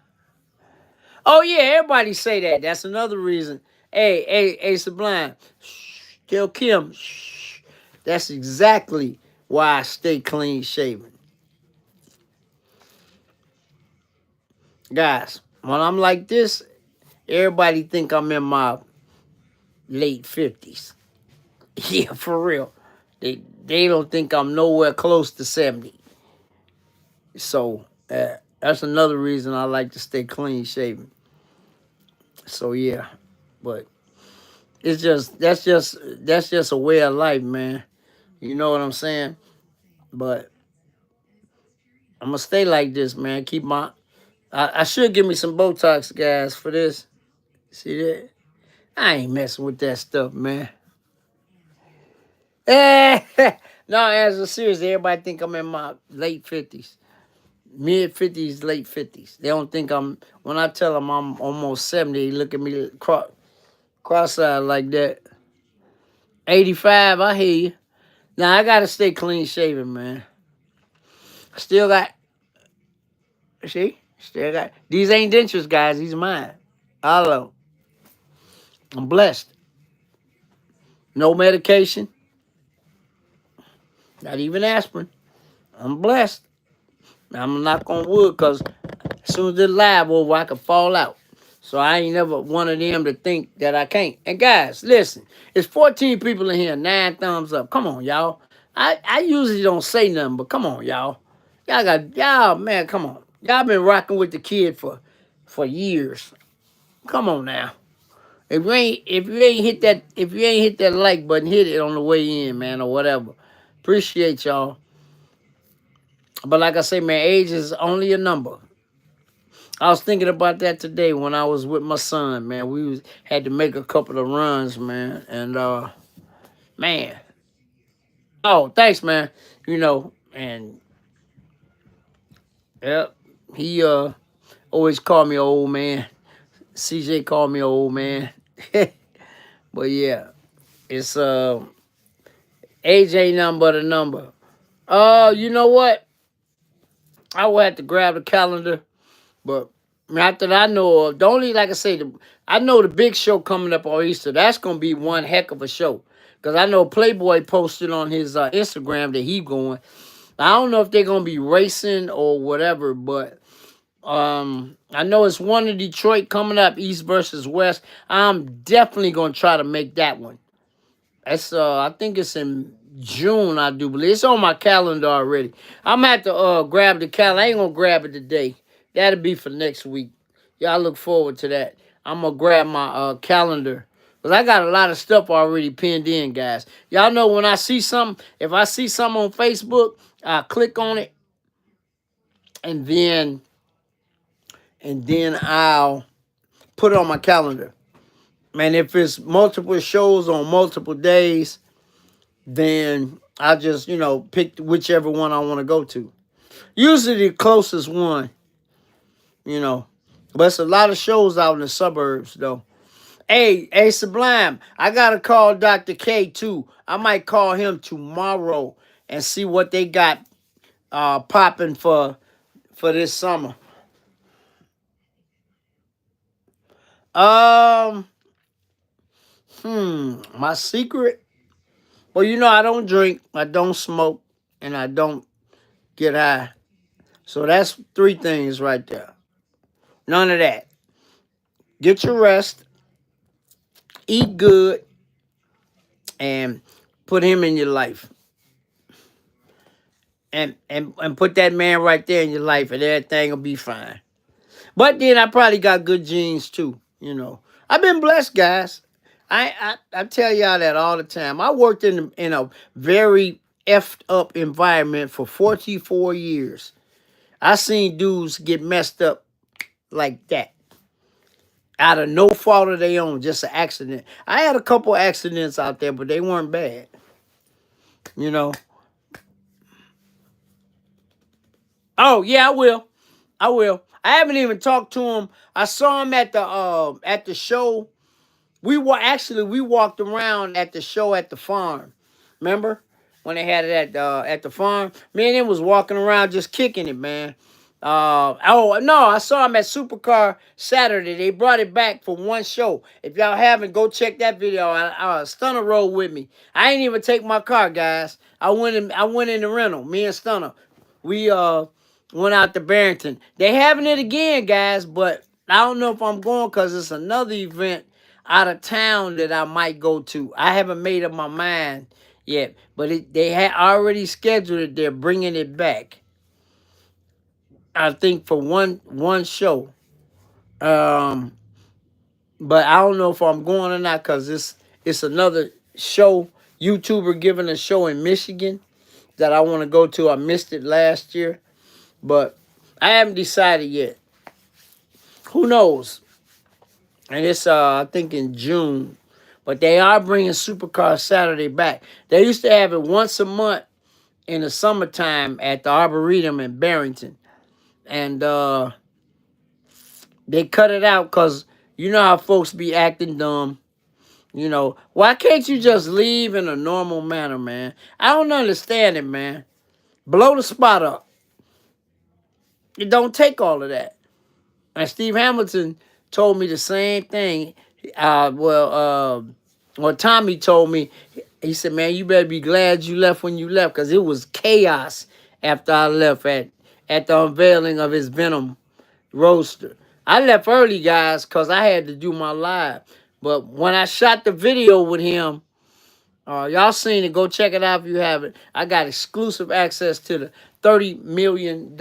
A: Oh yeah, everybody say that. That's another reason. Hey, Sublime. Shh, tell Kim. Shh. That's exactly why I stay clean shaven. Guys, when I'm like this, everybody think I'm in my late 50s. Yeah, for real. They don't think I'm nowhere close to 70. So that's another reason I like to stay clean shaven. So yeah, but it's just that's just a way of life, man. You know what I'm saying? But I'm gonna stay like this, man. I should give me some Botox, guys, for this. See that? I ain't messing with that stuff, man. No, as a serious, everybody think I'm in my late 50s. Mid 50s, late 50s. They don't think when I tell them I'm almost 70, they look at me cross-eyed like that. 85, I hear you. Now, I got to stay clean shaven, man. Still got, see? Still got, these ain't dentures, guys. These are mine. All of them. I'm blessed. No medication. Not even aspirin. I'm blessed. I'm not on wood because as soon as it's live over, I could fall out. So I ain't never one of them to think that I can't. And guys, listen, it's 14 people in here, 9 thumbs up. Come on, y'all. I usually don't say nothing, but come on, y'all. Y'all, man, come on. Y'all been rocking with the kid for years. Come on now. If you ain't hit that like button, hit it on the way in, man, or whatever. Appreciate y'all. But like I say, man, age is only a number. I was thinking about that today when I was with my son, man. Had to make a couple of runs, man. And man. Oh, thanks, man. And yep, he always called me old man. CJ called me old man. But yeah, it's age ain't nothing but a number. You know what? I will have to grab the calendar But not that I know of. The only, like I say, I know the big show coming up on Easter. That's gonna be one heck of a show. Cause I know Playboy posted on his Instagram that he going. I don't know if they're gonna be racing or whatever, but I know it's one in Detroit coming up, East versus West. I'm definitely gonna try to make that one. That's I think it's in June, I do believe. It's on my calendar already. I'm gonna have to grab the calendar. I ain't gonna grab it today. That'll be for next week. Y'all look forward to that. I'm gonna grab my calendar. Cause I got a lot of stuff already pinned in, guys. Y'all know when I see something, if I see something on Facebook, I click on it and then I'll put it on my calendar. Man, if it's multiple shows on multiple days, then I just, pick whichever one I want to go to. Usually the closest one, you know. But it's a lot of shows out in the suburbs, though. Hey, Sublime, I got to call Dr. K, too. I might call him tomorrow and see what they got popping for this summer. Um, my secret? Well, I don't drink, I don't smoke, and I don't get high. So that's 3 things right there. None of that. Get your rest, eat good, and put him in your life. And put that man right there in your life, and everything will be fine. But then I probably got good genes too. I've been blessed, guys. I tell y'all that all the time. I worked in a very effed up environment for 44 years. I seen dudes get messed up like that out of no fault of their own, just an accident. I had a couple accidents out there, but they weren't bad. You know. Oh yeah, I will. I will. I haven't even talked to him. I saw him at the show. We walked around at the show at the farm. Remember when they had it at the farm? Me and him was walking around just kicking it, man. Oh no, I saw him at Supercar Saturday. They brought it back for one show. If y'all haven't, go check that video. Stunner rode with me. I ain't even take my car, guys. I went in the rental. Me and Stunner. We went out to Barrington. They having it again, guys, but I don't know if I'm going because it's another event out of town that I might go to. I haven't made up my mind yet, but they had already scheduled it. They're bringing it back. I think for one show. Um, but I don't know if I'm going or not because it's another show. YouTuber giving a show in Michigan that I want to go to. I missed it last year, but I haven't decided yet. Who knows? And it's I think in June, but they are bringing Supercar Saturday back. They used to have it once a month in the summertime at the Arboretum in Barrington, and they cut it out because you know how folks be acting dumb. Why can't you just leave in a normal manner, man? I don't understand it, man. Blow the spot up. It don't take all of that. And Steve Hamilton told me the same thing. Well, Tommy told me, he said, man, you better be glad you left when you left because it was chaos after I left at the unveiling of his Venom Roadster. I left early, guys, because I had to do my live. But when I shot the video with him, y'all seen it. Go check it out if you haven't. I got exclusive access to the $30 million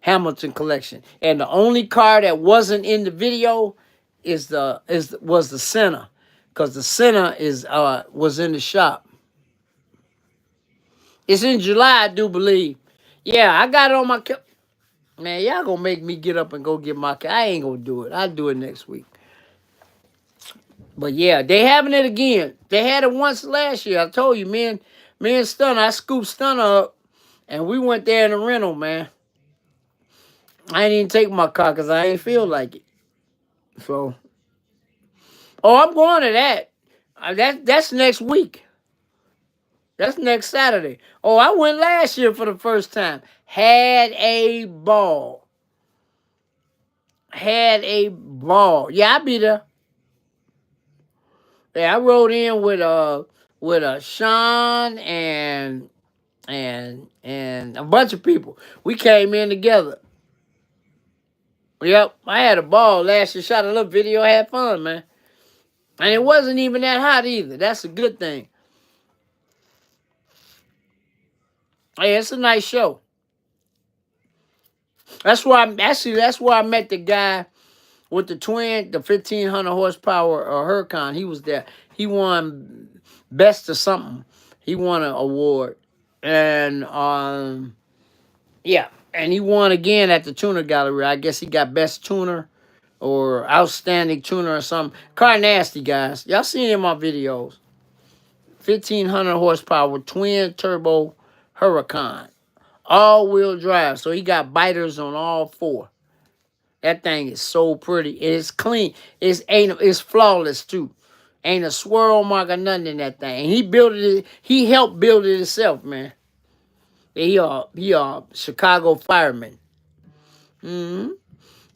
A: Hamilton collection. And the only car that wasn't in the video was the Senna. Because the Senna was in the shop. It's in July, I do believe. Yeah, I got it on my... Man, y'all gonna make me get up and go get my car. I ain't gonna do it. I'll do it next week. But yeah, they having it again. They had it once last year. I told you, me and Stunner, I scooped Stunner up, and we went there in the rental, man. I ain't even take my car because I ain't feel like it. So, I'm going to that. That's next week. That's next Saturday. I went last year for the first time. Had a ball. Had a ball. Yeah, I'll be there. Yeah, I rode in with Sean and a bunch of people. We came in together. Yep, I had a ball last year. Shot a little video, had fun, man. And it wasn't even that hot either. That's a good thing. Hey, it's a nice show. That's where I met the guy with the 1500 horsepower Huracan. He was there. He won best of something. He won an award, and yeah, and he won again at the tuner gallery. I guess he got best tuner or outstanding tuner or something. Car nasty, guys. Y'all seen in my videos. 1500 horsepower twin turbo Huracan, all wheel drive. So he got biters on all four. That thing is so pretty. It's clean. It's flawless too. Ain't a swirl mark or nothing in that thing. And he built it. He helped build it himself, man. He Chicago fireman. Hmm.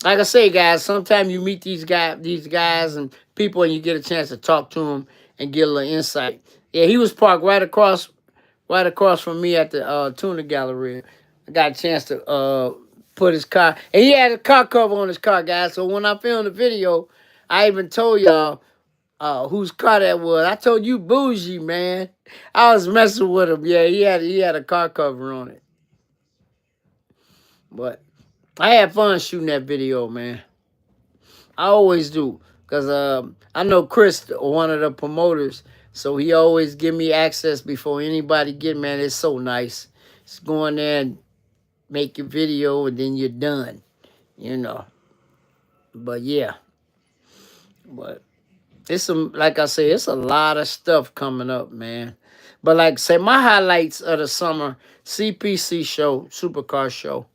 A: Like I say, guys, sometimes you meet these guys and people, and you get a chance to talk to them and get a little insight. Yeah, he was parked right across from me at the tuna gallery. I got a chance to put his car, and he had a car cover on his car, guys. So when I filmed the video, I even told y'all whose car that was. I told you, bougie, man. I was messing with him. Yeah, he had a car cover on it. But I had fun shooting that video, man. I always do, cause I know Chris, one of the promoters, so he always give me access before anybody get. Man, it's so nice. Just go in there and make your video, and then you're done. You know. But yeah, but it's some, like I say, it's a lot of stuff coming up, man. But like I say, my highlights of the summer: CPC show, Supercar show,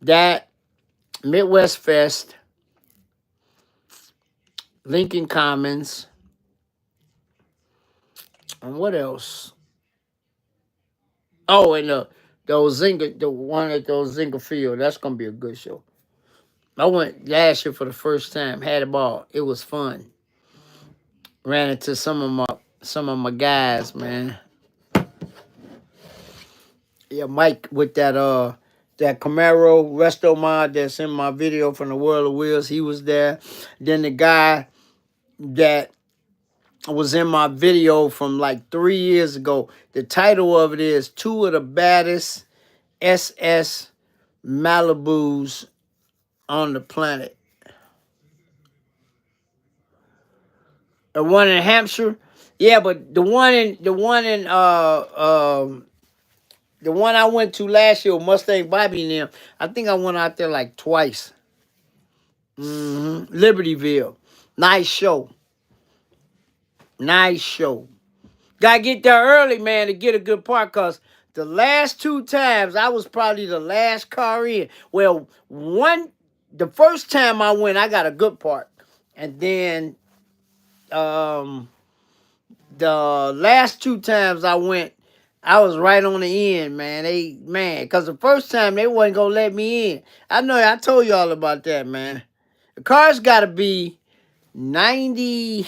A: that Midwest Fest, Lincoln Commons, and what else? Oh, and the one at those Zinga Field. That's gonna be a good show. I went last year for the first time. Had a ball. It was fun. Ran into some of my guys, man. Yeah, Mike with that Camaro Resto Mod that's in my video from the World of Wheels. He was there. Then the guy that was in my video from like 3 years ago. The title of it is Two of the Baddest SS Malibus on the Planet. The one in Hampshire, yeah, but the one I went to last year, Mustang Bobby and them, I think I went out there like twice. Libertyville, nice show, nice show. Gotta get there early, man, to get a good part, cause the last two times I was probably the last car in. Well, the first time I went, I got a good part, and then the last two times I went, I was right on the end, man. Cause the first time they wasn't gonna let me in. I know I told y'all about that, man. The car's gotta be 90,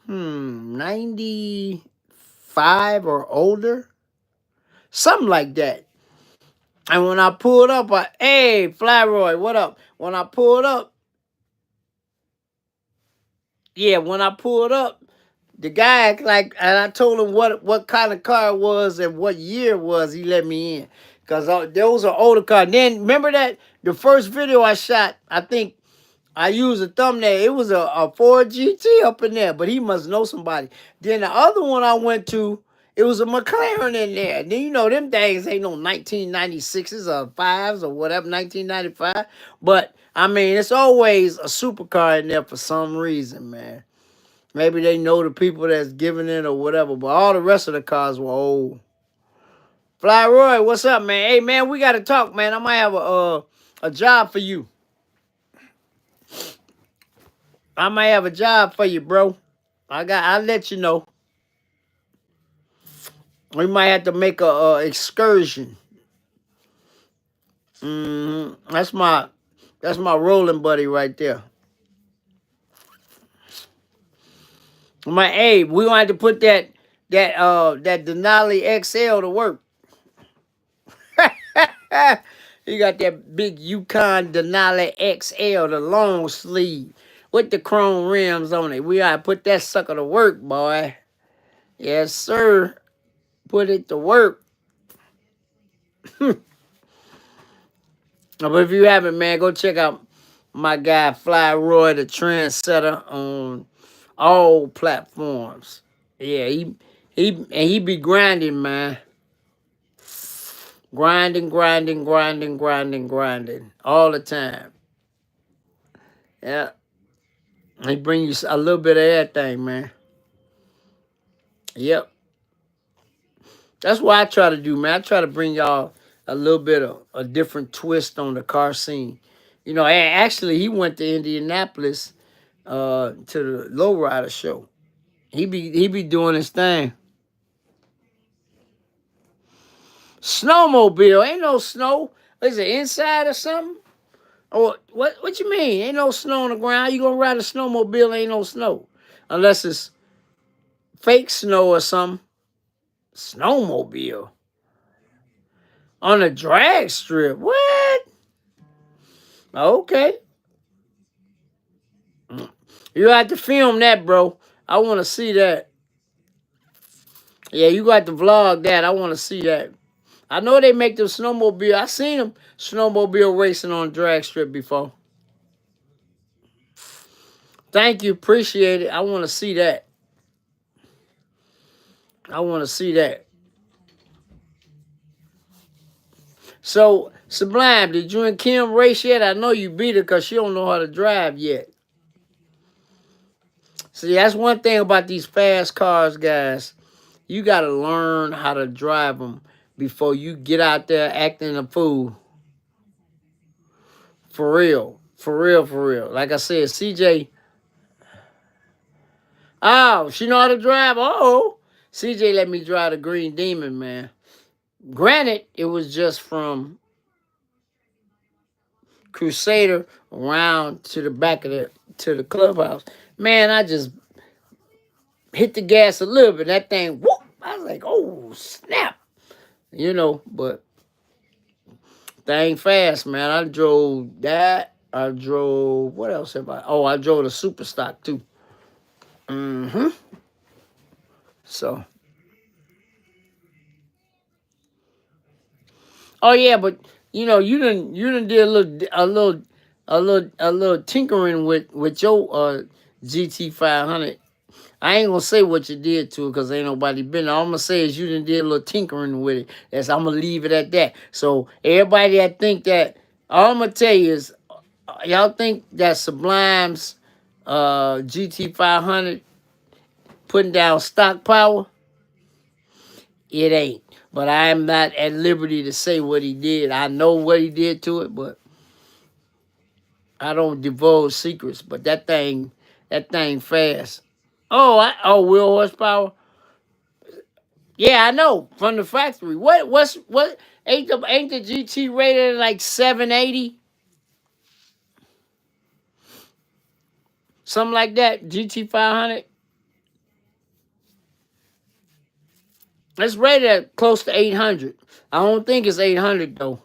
A: 95 or older. Something like that. And when I pulled up, hey, Flyroy, what up? When I pulled up, the guy like, and I told him what kind of car it was and what year it was. He let me in, cause those are older cars. Then remember that the first video I shot, I think I used a thumbnail. It was a Ford GT up in there, but he must know somebody. Then the other one I went to, it was a McLaren in there. Then you know them things ain't no 1996s or 5s or whatever, 1995. But I mean, it's always a supercar in there for some reason, man. Maybe they know the people that's giving it or whatever, but all the rest of the cars were old. Fly Roy, what's up, man? Hey, man, we got to talk, man. I might have a job for you. I might have a job for you, bro. I'll let you know. We might have to make a excursion. That's my That's my rolling buddy right there. Hey, we gonna have to put that Denali XL to work. You got that big Yukon Denali XL, the long sleeve with the chrome rims on it. We gotta put that sucker to work, boy. Yes, sir. Put it to work. But if you haven't, man, go check out my guy Fly Roy, the trendsetter, on all platforms. Yeah, he be grinding, man. Grinding all the time. Yeah, he bring you a little bit of everything, man. Yep, that's what I try to do, man. I try to bring y'all a little bit of a different twist on the car scene. You know, actually, he went to Indianapolis to the lowrider show. He be doing his thing. Snowmobile, ain't no snow. Is it inside or something? Or what you mean? Ain't no snow on the ground. How you gonna ride a snowmobile? Ain't no snow. Unless it's fake snow or something. Snowmobile. On a drag strip. What? Okay. You have to film that, bro. I wanna see that. Yeah, you got to vlog that. I wanna see that. I know they make them snowmobile. I seen them snowmobile racing on a drag strip before. Thank you, appreciate it. I want to see that. I want to see that. So, Sublime, did you and Kim race yet? I know you beat her because she don't know how to drive yet. See, that's one thing about these fast cars, guys. You got to learn how to drive them before you get out there acting a fool. For real. For real, for real. Like I said, CJ. Oh, she know how to drive? Oh. CJ let me drive the Green Demon, man. Granted, it was just from Crusader around to the back of the clubhouse. Man, I just hit the gas a little bit. That thing, whoop! I was like, oh snap, But thing fast, man. I drove that. I drove what else have I? Oh, I drove the super stock too. So, oh yeah, but you didn't did a little tinkering with your GT500. I ain't gonna say what you did to it because ain't nobody been there. All I'm gonna say is you done did a little tinkering with it. I'm gonna leave it at that. So everybody that think that, all I'm gonna tell you is, y'all think that Sublime's GT500 putting down stock power? It ain't. But I'm not at liberty to say what he did. I know what he did to it, but I don't divulge secrets. But that thing fast. Oh, wheel horsepower. Yeah, I know from the factory. What ain't the GT rated at like 780? Something like that. GT 500. It's rated at close to 800. I don't think it's 800 though.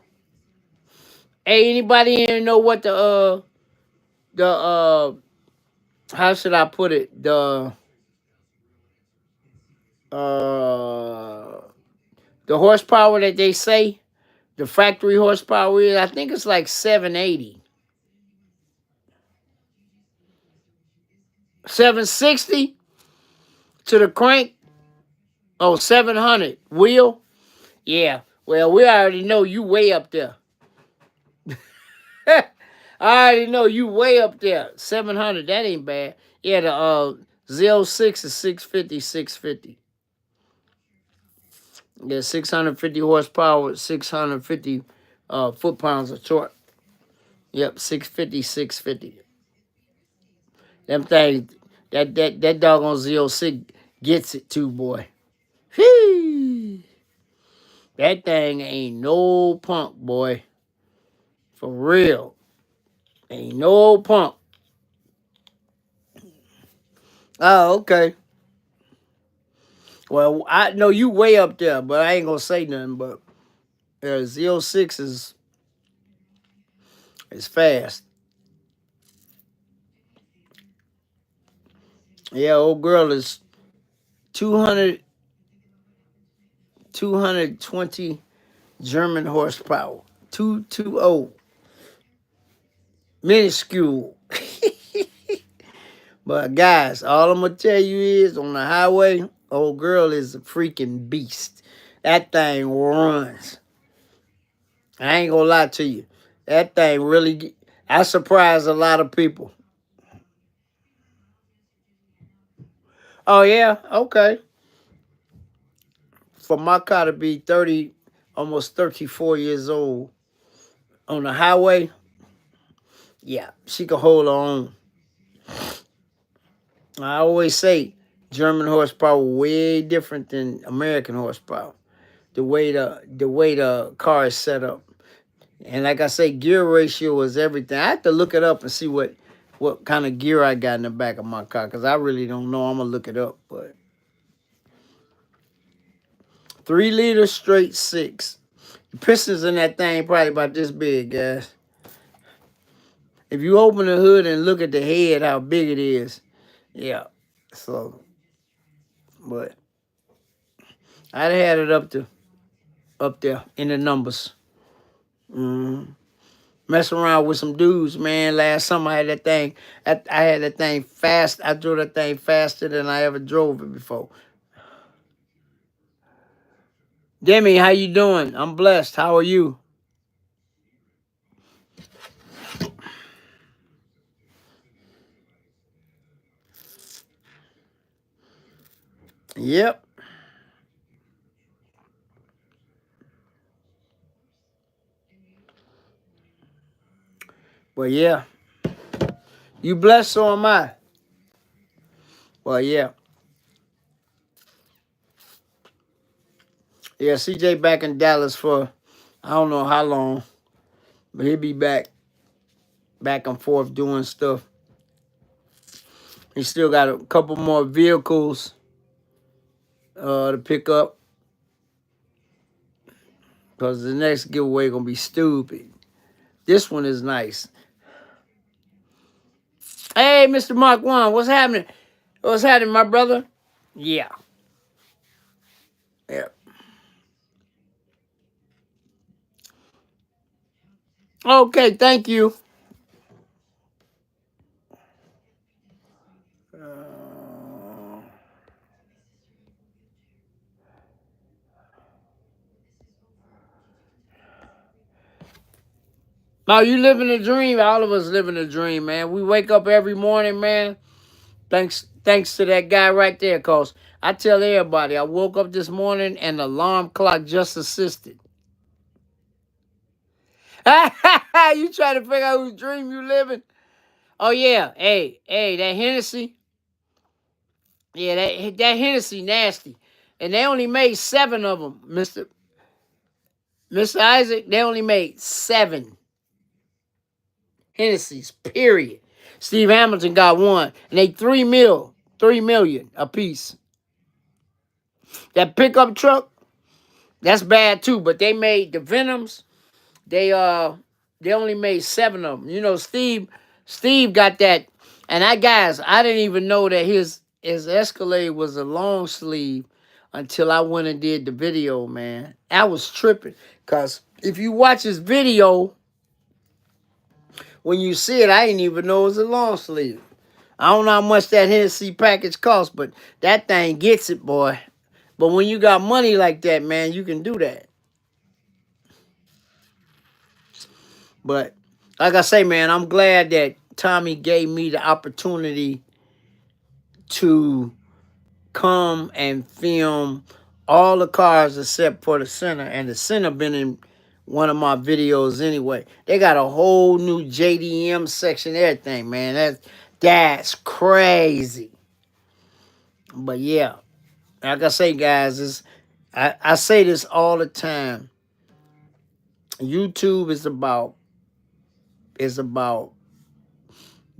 A: Hey, anybody here know what the how should I put it? Uh the horsepower that they say, the factory horsepower is, I think it's like 780. 760 to the crank. Oh, 700 wheel. Yeah. Well, we already know you way up there. I already know you way up there. 700. That ain't bad. Yeah, the Z06 is 650. Yeah, 650 horsepower, 650 foot-pounds of torque. Yep, 650. Them things, that doggone Z06 gets it too, boy. Whee! That thing ain't no punk, boy. For real. Ain't no punk. Oh, okay. Well, I know you way up there, but I ain't gonna say nothing. But Z06 is fast. Yeah, old girl is 200, 220 German horsepower. 220. Minuscule. But guys, all I'm gonna tell you is on the highway, old girl is a freaking beast. That thing runs. I ain't gonna lie to you. That thing really, I surprised a lot of people. Oh yeah, okay. For my car to be 30, almost 34 years old on the highway, yeah, she can hold her own. I always say German horsepower way different than American horsepower. The way the car is set up. And like I say, gear ratio is everything. I have to look it up and see what kind of gear I got in the back of my car because I really don't know. I'm gonna look it up. But 3 liter straight six. The pistons in that thing probably about this big, guys. If you open the hood and look at the head, how big it is, yeah. So, but I'd had it up there in the numbers. Mm-hmm. Messing around with some dudes, man. Last summer I had that thing. I had that thing fast. I drove that thing faster than I ever drove it before. Demi, how you doing? I'm blessed. How are you? Yep. Well, yeah. You blessed, so am I. Well, yeah. Yeah, CJ back in Dallas for I don't know how long, but he'll be back and forth doing stuff. He still got a couple more vehicles to pick up because the next giveaway gonna be stupid. This one is nice. Hey, Mr. Mark One, what's happening? What's happening, my brother? Yeah. Yeah. Okay, thank you. Now you living a dream. All of us living a dream, man. We wake up every morning, man. Thanks to that guy right there, cause I tell everybody, I woke up this morning and the alarm clock just assisted. You trying to figure out whose dream you living? Oh yeah, hey, that Hennessy. Yeah, that Hennessy nasty, and they only made 7 of them, Mr. Isaac. They only made 7 Hennessy's. Period. Steve Hamilton got 1, and they 3 million a piece. That pickup truck, that's bad too. But they made the Venoms. They only made 7 of them. You know, Steve got that, and I didn't even know that his Escalade was a long sleeve until I went and did the video, man. I was tripping because if you watch his video, when you see it, I didn't even know it was a long sleeve. I don't know how much that Hennessy package costs, but that thing gets it, boy. But when you got money like that, man, you can do that. But like I say, man, I'm glad that Tommy gave me the opportunity to come and film all the cars except for the center. And the center been in one of my videos anyway. They got a whole new JDM section, everything, man. That's crazy. But yeah, like I say, guys, I say this all the time. YouTube is about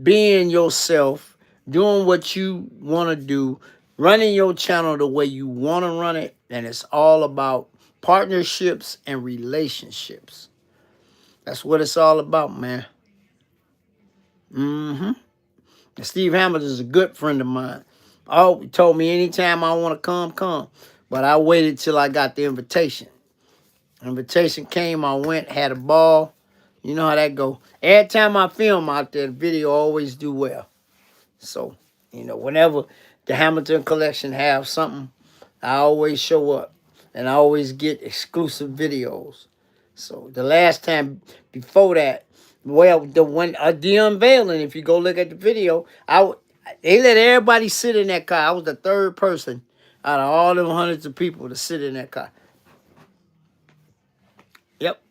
A: being yourself, doing what you want to do, running your channel the way you want to run it, and it's all about partnerships and relationships. That's what it's all about, man. Mm-hmm. And Steve Hammond is a good friend of mine. Oh, he told me anytime I want to come, come. But I waited till I got the invitation. Invitation came, I went, had a ball. You know how that go. Every time I film out there, the video always do well. So, whenever the Hamilton collection have something, I always show up. And I always get exclusive videos. So the last time before that, well, the unveiling, if you go look at the video, they let everybody sit in that car. I was the third person out of all them hundreds of people to sit in that car. Yep.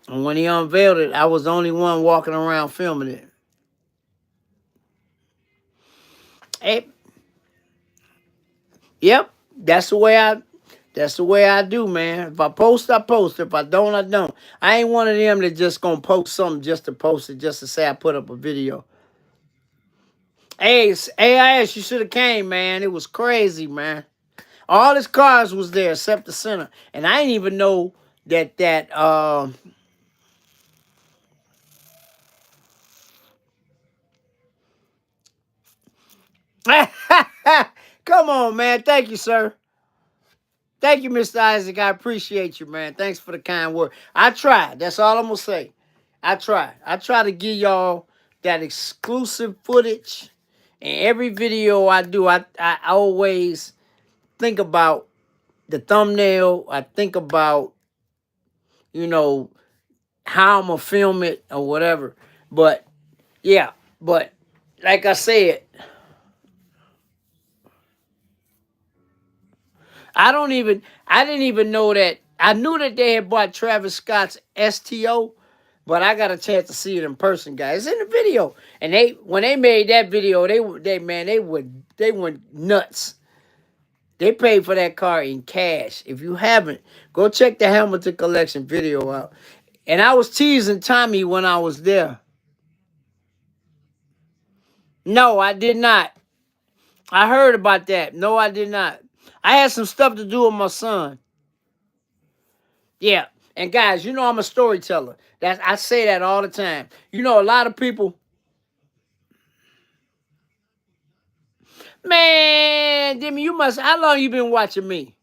A: And when he unveiled it, I was the only one walking around filming it. Hey, yep. That's the way I do, man. If I post, I post. If I don't, I don't. I ain't one of them that just gonna post something just to post it, just to say I put up a video. Hey, AIS, you should have came, man. It was crazy, man. All his cars was there except the center. And I didn't even know that come on, man. Thank you, sir. Thank you, Mr. Isaac. I appreciate you, man. Thanks for the kind word. I tried. That's all I'm going to say. I tried. I try to give y'all that exclusive footage. And every video I do, I always think about the thumbnail. I think about, how I'm going to film it or whatever. But, yeah. But, like I said, I didn't even know that. I knew that they had bought Travis Scott's STO, but I got a chance to see it in person, guys. It's in the video. And when they made that video, they went nuts. They paid for that car in cash. If you haven't, go check the Hamilton Collection video out. And I was teasing Tommy when I was there. No, I did not. I heard about that. No, I did not. I had some stuff to do with my son. Yeah. And guys, I'm a storyteller. I say that all the time. A lot of people, man, Demi, how long you been watching me?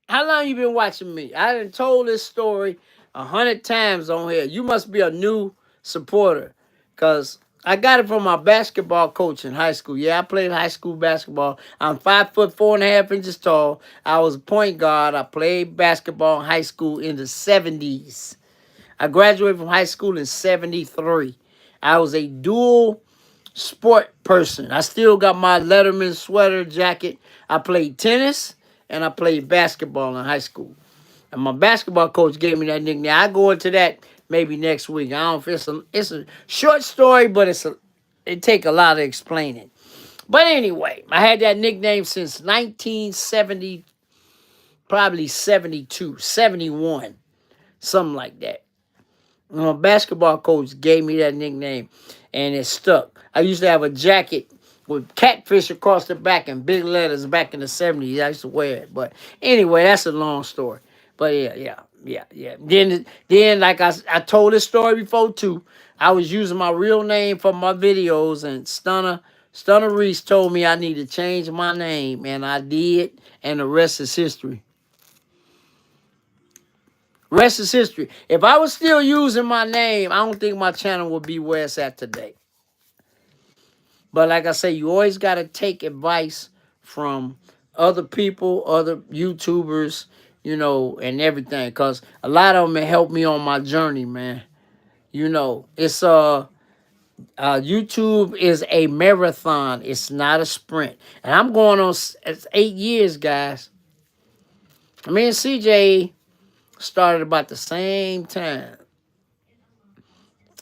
A: How long you been watching me? I done told this story 100 times on here. You must be a new supporter. Because I got it from my basketball coach in high school. Yeah, I played high school basketball. I'm 5'4.5" tall. I was a point guard. I played basketball in high school in the 70s. I graduated from high school in 73. I was a dual sport person. I still got my Letterman sweater jacket. I played tennis and I played basketball in high school. And my basketball coach gave me that nickname. I go into that maybe next week. I don't. It's a short story, but it take a lot of explaining. But anyway, I had that nickname since 1970, probably 72, 71, something like that. My basketball coach gave me that nickname, and it stuck. I used to have a jacket with Catfish across the back and big letters back in the 70s. I used to wear it. But anyway, that's a long story. But yeah. Then like I told this story before too. I was using my real name for my videos, and Stunner Reese told me I need to change my name, and I did, and the rest is history. Rest is history. If I was still using my name, I don't think my channel would be where it's at today. But like I say, you always got to take advice from other people, other YouTubers, and everything. Because a lot of them helped me on my journey, man. It's YouTube is a marathon. It's not a sprint. And I'm going on, it's 8 years, guys. Me and CJ started about the same time.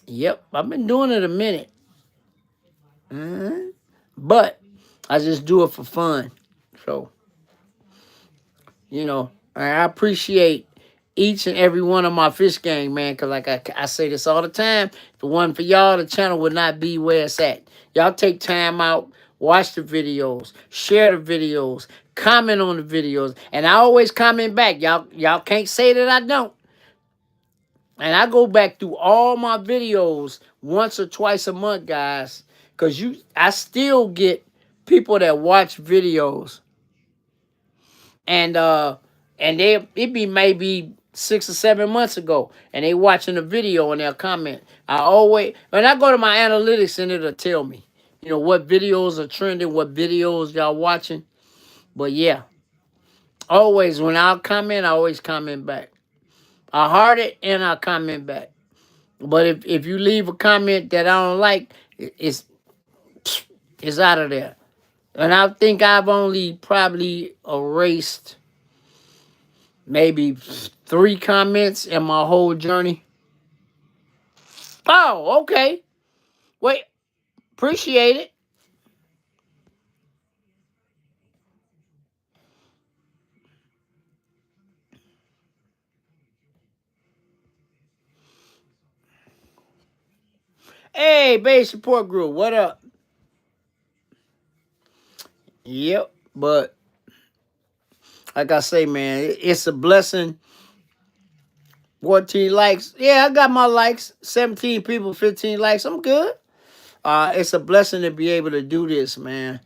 A: Yep, I've been doing it a minute. But I just do it for fun. So, I appreciate each and every one of my fish gang, man, because like I say this all the time, if it wasn't for y'all, the channel would not be where it's at. Y'all take time out, watch the videos, share the videos, comment on the videos, and I always comment back. Y'all can't say that I don't. And I go back through all my videos once or twice a month, guys, because I still get people that watch videos, and it be maybe 6 or 7 months ago, and they watching the video and they'll comment. When I go to my analytics, and it'll tell me, what videos are trending, what videos y'all watching. But yeah, always when I'll comment, I always comment back. I heart it and I comment back. But if you leave a comment that I don't like, it's out of there. And I think I've only probably erased maybe 3 comments in my whole journey. Oh, okay. Wait, appreciate it. Hey, Base Support Group, what up? Yep, but like I say, man, it's a blessing. 14 likes. Yeah, I got my likes. 17 people, 15 likes. I'm good. It's a blessing to be able to do this, man.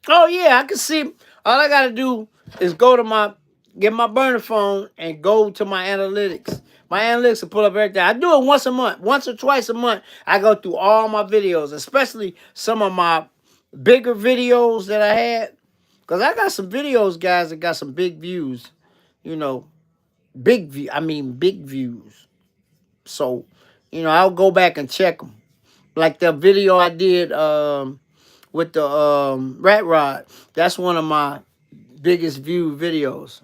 A: Oh yeah, I can see. All I gotta do is get my burner phone and go to my analytics. My analytics will pull up everything. I do it once a month, once or twice a month. I go through all my videos, especially some of my bigger videos that I had. Cause I got some videos, guys, that got some big views. Big views. So, I'll go back and check them. Like the video I did with the rat rod. That's one of my biggest viewed videos.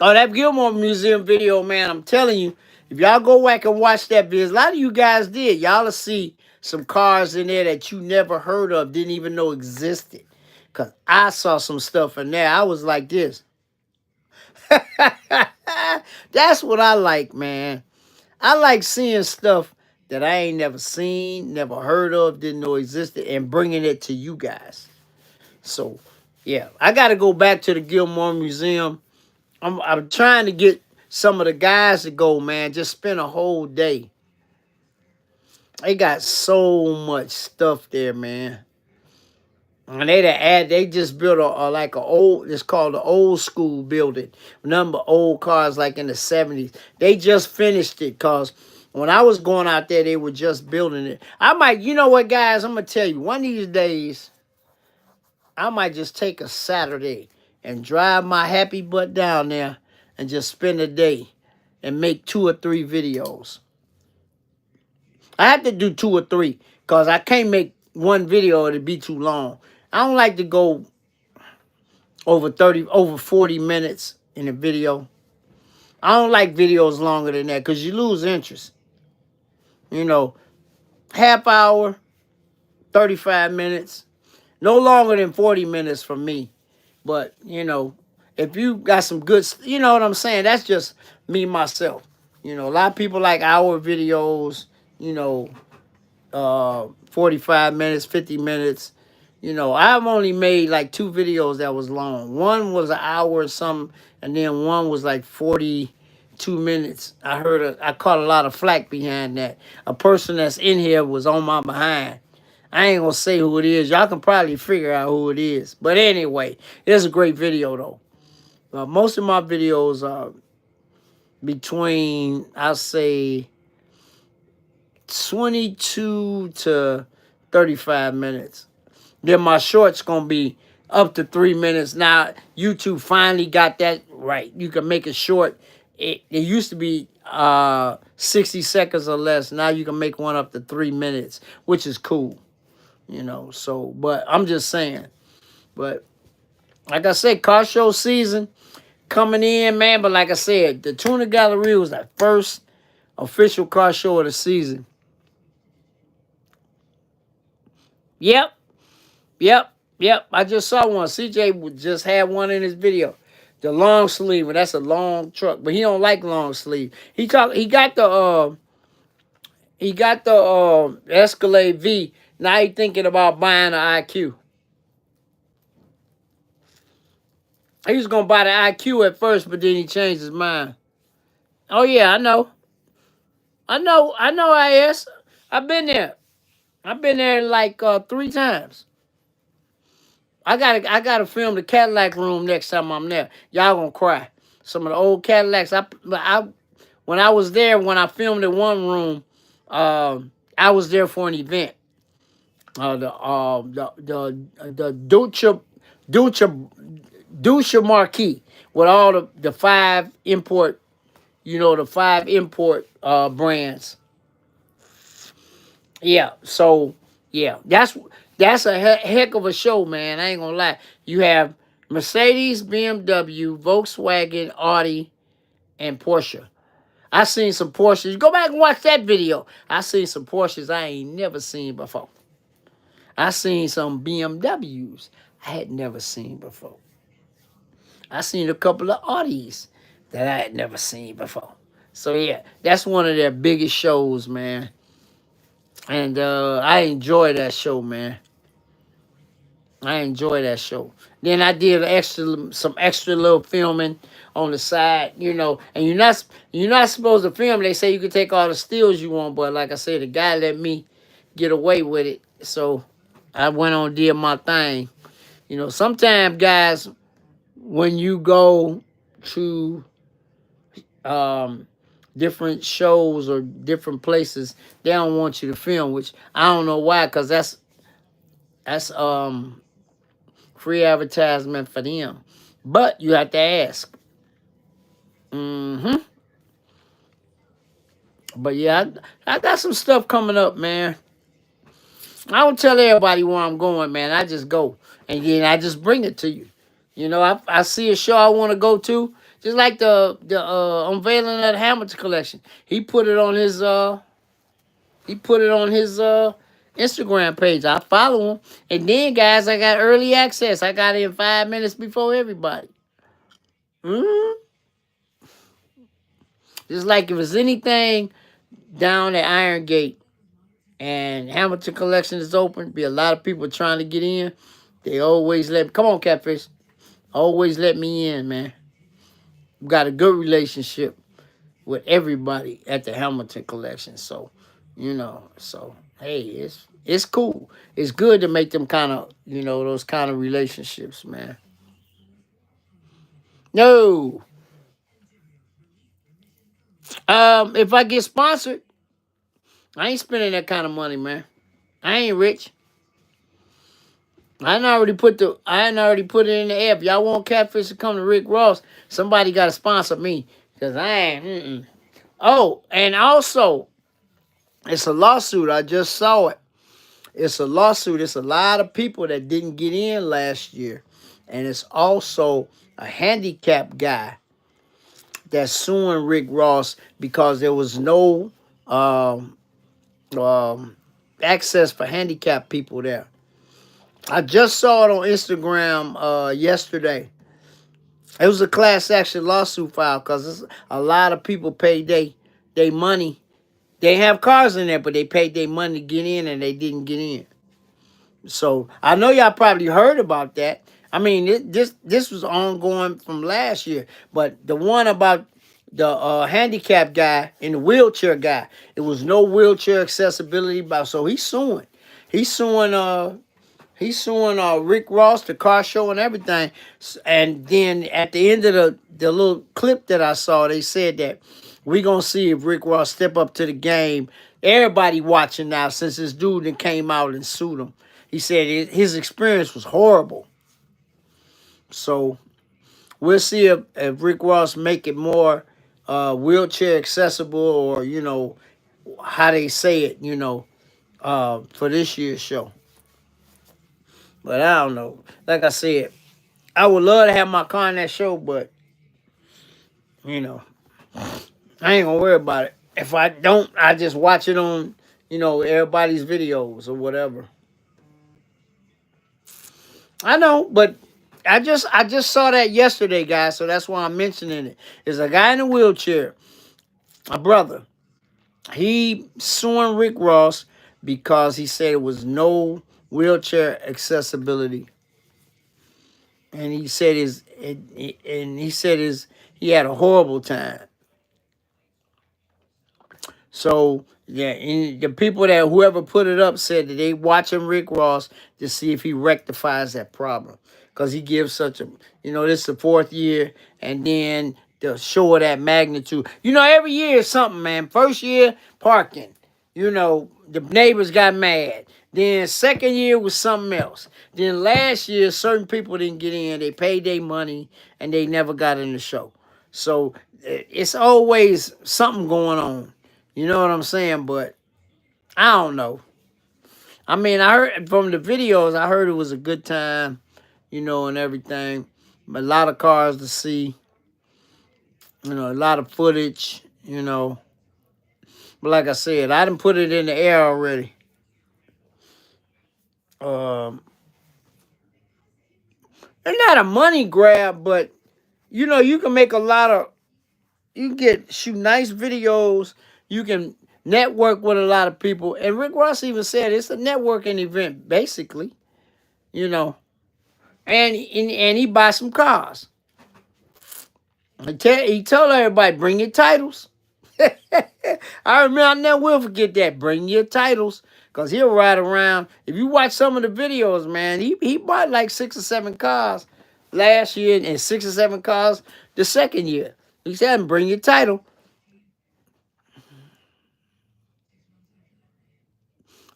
A: Oh, that Gilmore Museum video, man, I'm telling you, if y'all go back and watch that video, a lot of you guys did. Y'all will see some cars in there that you never heard of, didn't even know existed. Because I saw some stuff in there. I was like this. That's what I like, man. I like seeing stuff that I ain't never seen, never heard of, didn't know existed, and bringing it to you guys. So, yeah, I got to go back to the Gilmore Museum. I'm trying to get some of the guys to go, man. Just spend a whole day. They got so much stuff there, man. And they just built it's called the old school building. Number old cars like in the 70s. They just finished it because when I was going out there, they were just building it. You know what, guys? I'm going to tell you, one of these days, I might just take a Saturday and drive my happy butt down there and just spend a day and make 2 or 3 videos. I have to do 2 or 3 because I can't make one video. It'd be too long. I don't like to go over 40 minutes in a video. I don't like videos longer than that because you lose interest. Half hour, 35 minutes. No longer than 40 minutes for me. But, if you got some good, you know what I'm saying? That's just me, myself. A lot of people like hour videos, 45 minutes, 50 minutes. I've only made like 2 videos that was long. One was an hour or something, and then one was like 42 minutes. I caught a lot of flack behind that. A person that's in here was on my behind. I ain't gonna say who it is. Y'all can probably figure out who it is. But anyway, it's a great video though. Most of my videos are between, I'll say, 22 to 35 minutes. Then my shorts gonna be up to 3 minutes. Now YouTube finally got that right. You can make it short. It used to be 60 seconds or less. Now you can make one up to 3 minutes, which is cool. So, but I'm just saying. But like I said, car show season coming in, man. But like I said, the Tuna Galleria was the first official car show of the season. Yep. Yep. I just saw one. CJ just had one in his video. The long sleeve, and that's a long truck, but he don't like long sleeve. He got the Escalade V. Now he thinking about buying an IQ. He was gonna buy the IQ at first, but then he changed his mind. Oh yeah, I know. IS. I've been there. I've been there like 3 times. I gotta film the Cadillac room next time I'm there. Y'all gonna cry. Some of the old Cadillacs. When I was there, when I filmed in one room, I was there for an event. The Ducha Marquis with all the five import, the five import brands. Yeah, so yeah, that's a heck of a show, man. I ain't gonna lie. You have Mercedes, BMW, Volkswagen, Audi, and Porsche. I seen some Porsches. Go back and watch that video. I seen some Porsches I ain't never seen before. I seen some BMWs I had never seen before. I seen a couple of Audis that I had never seen before. So yeah, that's one of their biggest shows, man. And I enjoy that show, man. I enjoy that show. Then I did some extra little filming on the side, And you're not supposed to film. They say you can take all the stills you want, but like I said, the guy let me get away with it, so I went on and did my thing. Sometimes guys, when you go to different shows or different places, they don't want you to film, which I don't know why, because that's free advertisement for them. But you have to ask. But yeah, I got some stuff coming up, man. I don't tell everybody where I'm going, man. I just go. And then I just bring it to you. I see a show I want to go to. Just like the unveiling of the Hamilton collection. He put it on his Instagram page. I follow him. And then, guys, I got early access. I got in 5 minutes before everybody. Just like if it's anything down at Iron Gate and Hamilton collection is open, be a lot of people trying to get in. They always come on, Catfish. Always let me in, man. We got a good relationship with everybody at the Hamilton collection. So, hey, it's cool. It's good to make them kind of, those kind of relationships, man. No. If I get sponsored, I ain't spending that kind of money, man. I ain't rich. I ain't already put it in the air. If y'all want Catfish to come to Rick Ross, somebody got to sponsor me, because I ain't. Oh, and also, it's a lawsuit. I just saw it. It's a lawsuit. It's a lot of people that didn't get in last year. And it's also a handicapped guy that's suing Rick Ross because there was no access for handicapped people there. I just saw it on Instagram yesterday. It was a class action lawsuit filed because a lot of people paid their money. They have cars in there, but they paid their money to get in, and they didn't get in. So I know y'all probably heard about that. I mean, this was ongoing from last year, but the one about the handicapped guy and the wheelchair guy, it was no wheelchair accessibility, so he's suing. He's suing Rick Ross, the car show, and everything. And then at the end of the little clip that I saw, they said that we're going to see if Rick Ross step up to the game. Everybody watching now, since this dude that came out and sued him. He said his experience was horrible. So we'll see if Rick Ross make it more wheelchair accessible, or, how they say it, for this year's show. But I don't know. Like I said, I would love to have my car in that show, but, I ain't going to worry about it. If I don't, I just watch it on, everybody's videos or whatever. I know, but I just saw that yesterday, guys. So that's why I'm mentioning it. There's a guy in a wheelchair, a brother. He suing Rick Ross because he said it was no wheelchair accessibility, and he said he had a horrible time. So yeah, and the people that whoever put it up said that they watching Rick Ross to see if he rectifies that problem, because he gives such a, this is the fourth year, and then the show of that magnitude. Every year is something, man. First year parking, the neighbors got mad. Then second year was something else. Then last year certain people didn't get in. They paid their money and they never got in the show. So it's always something going on. You know what I'm saying? But I don't know. I mean, I heard from the videos, I heard it was a good time, and everything. A lot of cars to see, a lot of footage. But like I said, I done put it in the air already. Um, it's not a money grab, but, you can make a lot of, you can shoot nice videos. You can network with a lot of people. And Rick Ross even said it's a networking event, basically, you know. And he buy some cars. He told everybody, bring your titles. I remember, I never will forget that. Bring your titles. Because he'll ride around. If you watch some of the videos, man, he bought like 6 or 7 cars last year and 6 or 7 cars the second year. He said, bring your title.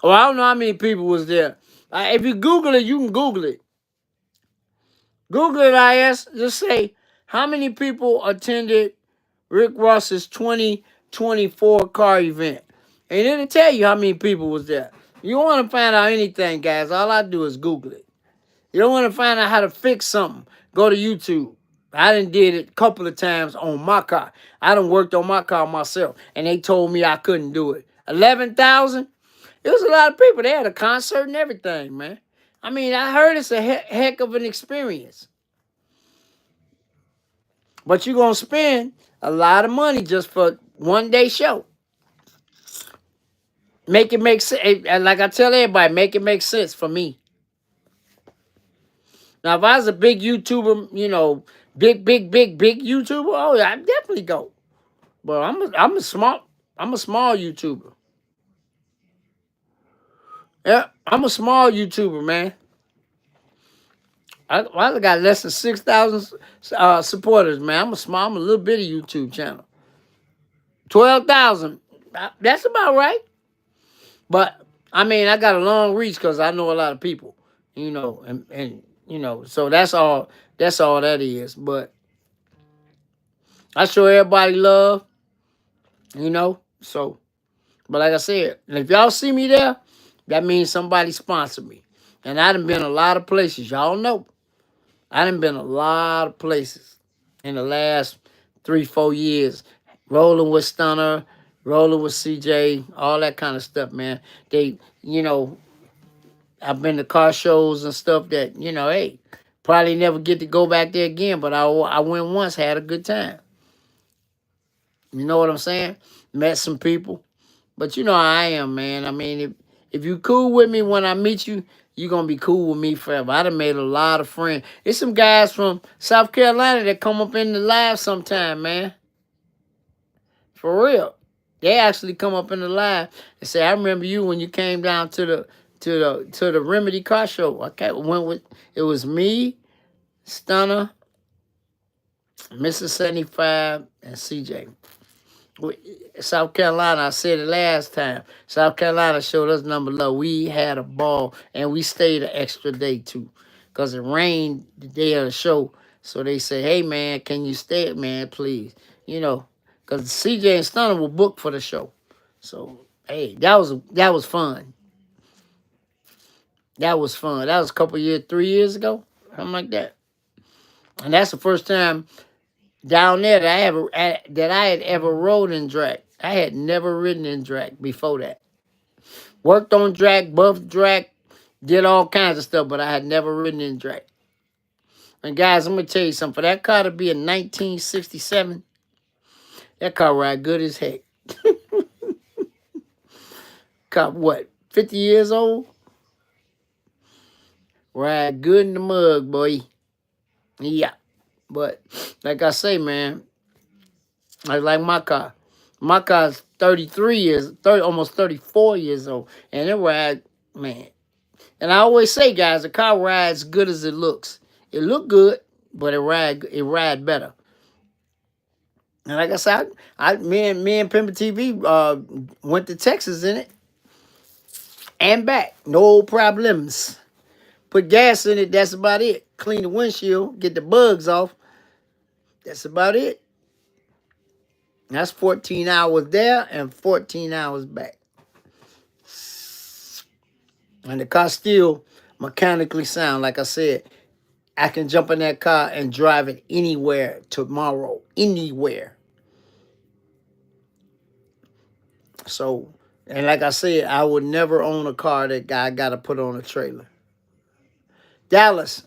A: Oh, I don't know how many people was there. If you Google it, you can Google it. Google it, just say, how many people attended Rick Ross's 2024 car event? And it'll tell you how many people was there. You want to find out anything, guys, all I do is Google it. You don't want to find out how to fix something, go to YouTube. I done did it a couple of times on my car. I done worked on my car myself, and they told me I couldn't do it. 11,000? It was a lot of people. They had a concert and everything, man. I mean, I heard it's a heck of an experience. But you're going to spend a lot of money just for one day show. Make it make sense. Like I tell everybody, make it make sense for me. Now, if I was a big YouTuber, big YouTuber, oh, I'd definitely go. But I'm a small YouTuber. Yeah, I'm a small YouTuber, man. I got less than 6,000 supporters, man. I'm a little bitty YouTube channel. 12,000. That's about right. But I mean, I got a long reach because I know a lot of people, and so that's all that is. But I show everybody love, so. But like I said, if y'all see me there, that means somebody sponsored me. And I done been a lot of places. Y'all know. I done been a lot of places in the last 3-4 years. Rolling with Stunner, rolling with CJ, all that kind of stuff, man. They, I've been to car shows and stuff that, hey, probably never get to go back there again. But I went once, had a good time. You know what I'm saying? Met some people. But you know how I am, man. I mean, if you cool with me when I meet you, you're going to be cool with me forever. I done made a lot of friends. There's some guys from South Carolina that come up in the live sometime, man. For real. They actually come up in the live and say, I remember you when you came down to the Remedy car show. It was me, Stunner, Mrs. 75, and CJ. South Carolina, I said it last time. South Carolina showed us number love. We had a ball, and we stayed an extra day too, because it rained the day of the show. So they said, "Hey man, can you stay, man, please?" Because CJ and Stunner were booked for the show. So hey, that was fun. That was fun. That was a couple years, 3 years ago, something like that. And that's the first time down there that I had ever rode in drag. I had never ridden in drag before that. Worked on drag, buffed drag, Did all kinds of stuff, but I had never ridden in drag. And guys, I'm gonna tell you something. For that car to be a 1967, that car ride good as heck. Car what? 50 years old? Ride good in the mug, boy. Yeah. But like I say, man, I like my car. My car's 33 years, 30, almost 34 years old. And it ride, man. And I always say, guys, the car rides good as it looks. It look good, but it ride better. And like I said, me and Pimper TV went to Texas in it and back. No problems. Put gas in it, that's about it. Clean the windshield, get the bugs off. That's about it. That's 14 hours there and 14 hours back. And the car still mechanically sound. Like I said, I can jump in that car and drive it anywhere tomorrow. Anywhere. So, and like I said, I would never own a car that I got to put on a trailer. Dallas.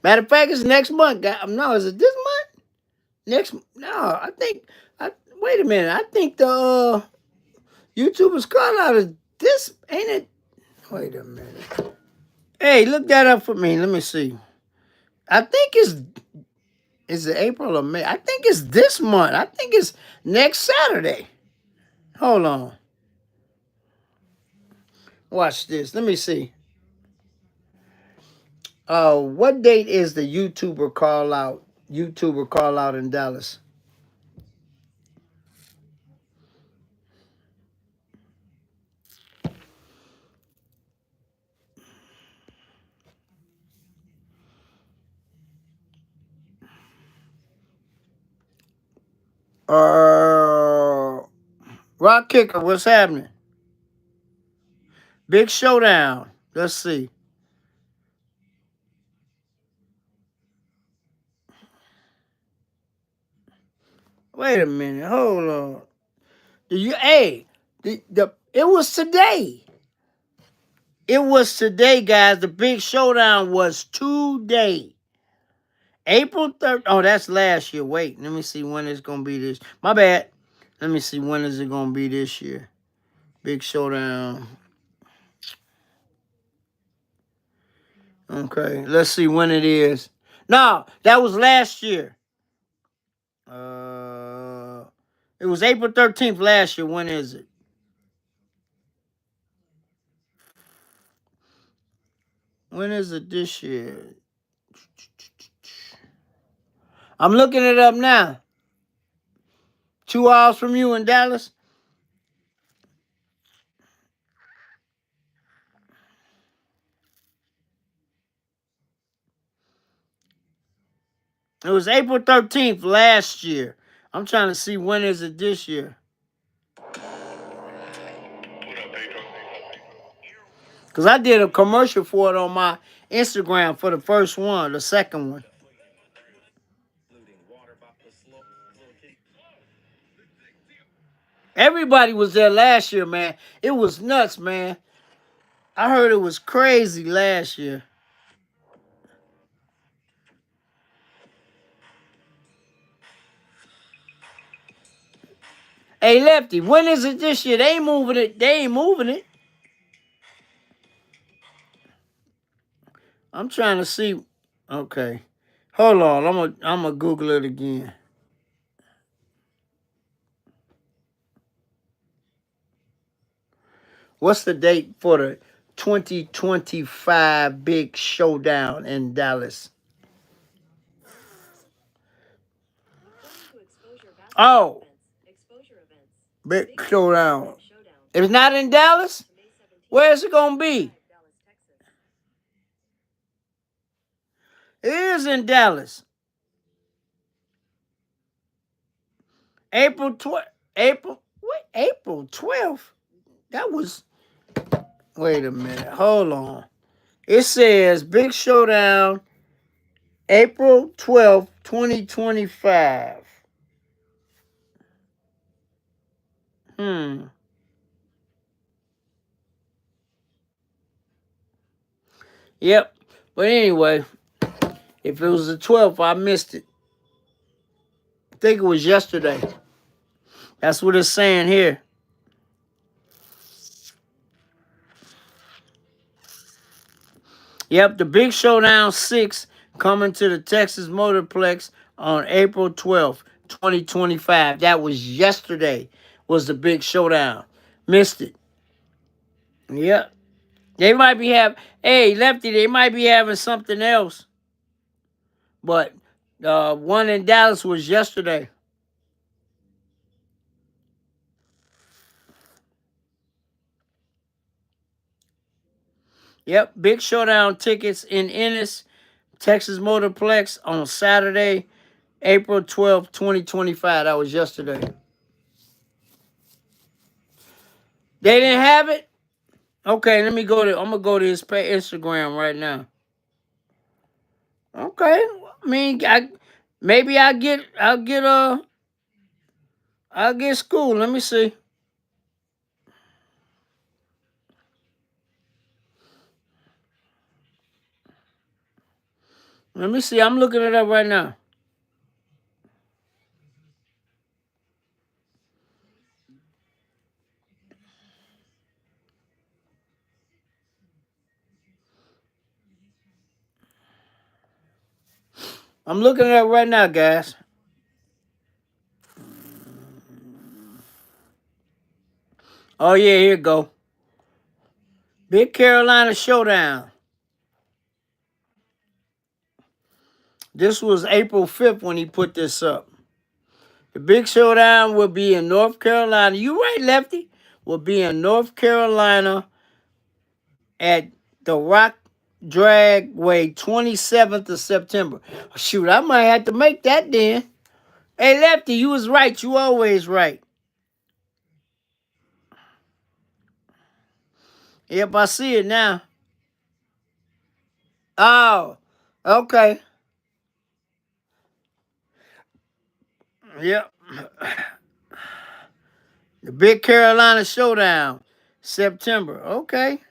A: Matter of fact, it's next month. No, is it this month? No, wait a minute. I think the YouTubers call out of this, ain't it? Wait a minute. Hey, look that up for me. Let me see. I think is it April or May? I think it's this month. I think it's next Saturday. Hold on. Watch this. Let me see. What date is the YouTuber call out? YouTuber call out in Dallas. Rock Kicker, what's happening? Big showdown. Let's see. Wait a minute. Hold on. It was today. It was today, guys. The big showdown was today. April 3rd. Oh, that's last year. Wait, let me see when it's going to be this. My bad. Let me see when is it going to be this year. Big showdown. Okay, let's see when it is. No, that was last year. It was April 13th last year. When is it? When is it this year? I'm looking it up now. 2 hours from you in Dallas. It was April 13th last year. I'm trying to see when is it this year. Because I did a commercial for it on my Instagram for the first one, the second one. Everybody was there last year, man. It was nuts, man. I heard it was crazy last year. Hey, Lefty, when is it this year? They ain't moving it. They ain't moving it. I'm trying to see. Okay. Hold on. I'm gonna Google it again. What's the date for the 2025 big showdown in Dallas? Oh, big showdown. If it's not in Dallas, where is it gonna be? It is in Dallas. April 12th. April 12th? That was. Wait a minute. Hold on. It says Big Showdown, April 12th, 2025. Hmm. Yep. But anyway, if it was the 12th, I missed it. I think it was yesterday. That's what it's saying here. Yep, the Big Showdown 6 coming to the Texas Motorplex on April 12th, 2025. That was yesterday, was the Big Showdown. Missed it. Yep. They might be having, hey, Lefty, they might be having something else. But one in Dallas was yesterday. Yep, Big Showdown tickets in Ennis, Texas Motorplex on Saturday, April 12th, 2025. That was yesterday. They didn't have it? Okay, let me go to, I'm going to go to his Instagram right now. Okay. I mean, maybe I'll get school. Let me see. Let me see. I'm looking it up right now. I'm looking it up right now, guys. Oh, yeah, here you go. Big Carolina Showdown. This was April 5th when he put this up. The Big Showdown will be in North Carolina. You right, Lefty? Will be in North Carolina at the Rock Dragway, 27th of September. Shoot, I might have to make that then. Hey, Lefty, you was right. You always right. Yep, I see it now. Oh, okay. Yep. The Big Carolina Showdown, September. Okay.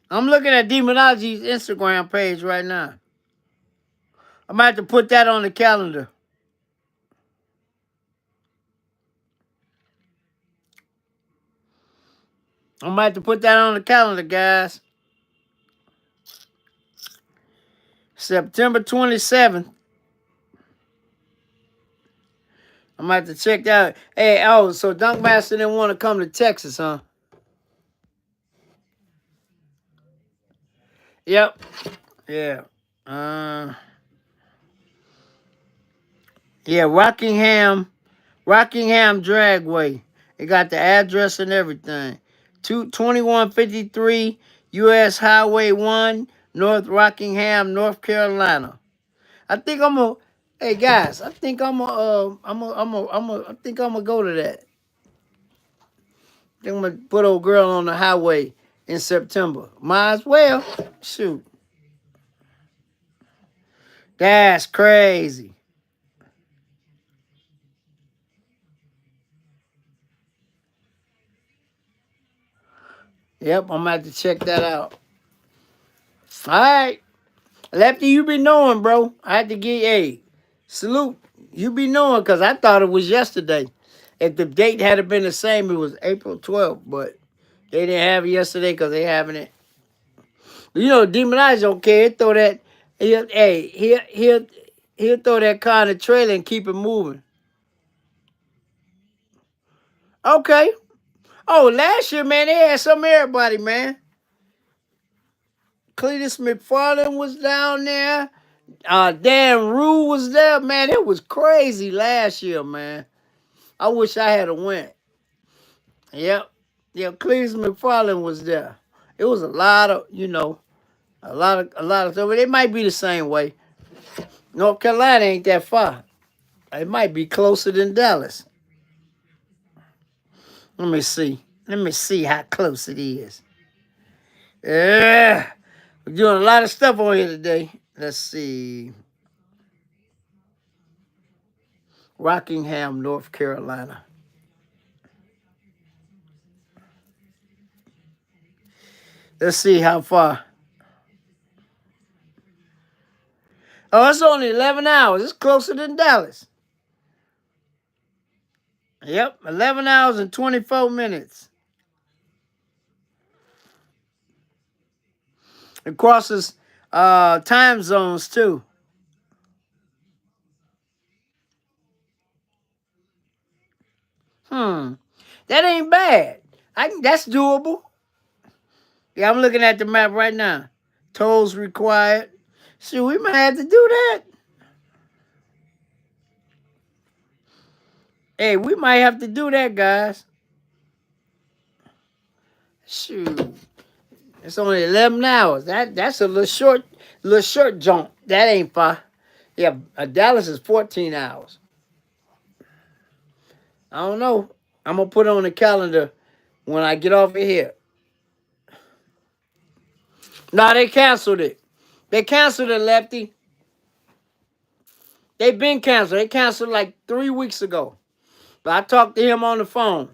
A: I'm looking at Demonology's Instagram page right now. I might have to put that on the calendar. I might have to put that on the calendar, guys. September 27th. I might have to check that out. Hey, oh, so Dunkmaster didn't want to come to Texas, huh? Yep. Yeah. Yeah, Rockingham Dragway. It got the address and everything. 2153 US Highway 1, North Rockingham, North Carolina. I think I'm gonna, hey guys, I think I think I'm gonna go to that. I think I'm gonna put old girl on the highway in September. Might as well. Shoot. That's crazy. Yep, I'm gonna have to check that out. All right. Lefty, you be knowing, bro. I had to get a salute. You be knowing, because I thought it was yesterday. If the date had been the same, it was April 12th, but they didn't have it yesterday because they having it. You know, Demonize don't care. He'll throw that, he'll throw that car in the trailer and keep it moving. Okay. Oh, last year, man, they had some everybody, man. Cletus McFarland was down there. Dan Rue was there, man. It was crazy last year, man. I wish I had a went. Yep. Yeah, Cletus McFarland was there. It was a lot of, a lot of stuff. But it might be the same way. North Carolina ain't that far. It might be closer than Dallas. Let me see. Let me see how close it is. Yeah. We're doing a lot of stuff on here today. Let's see. Rockingham, North Carolina. Let's see how far. Oh, it's only 11 hours. It's closer than Dallas. Yep, 11 hours and 24 minutes. It crosses time zones too. That ain't bad. That's doable. Yeah, I'm looking at the map right now. Tolls required. Shoot, we might have to do that. Hey, we might have to do that, guys. Shoot. It's only 11 hours. That's a little short jump. That ain't far. Yeah, Dallas is 14 hours. I don't know. I'm gonna put it on the calendar when I get off of here. No, they canceled it. They canceled it, Lefty. They been canceled. They canceled like 3 weeks ago. But I talked to him on the phone.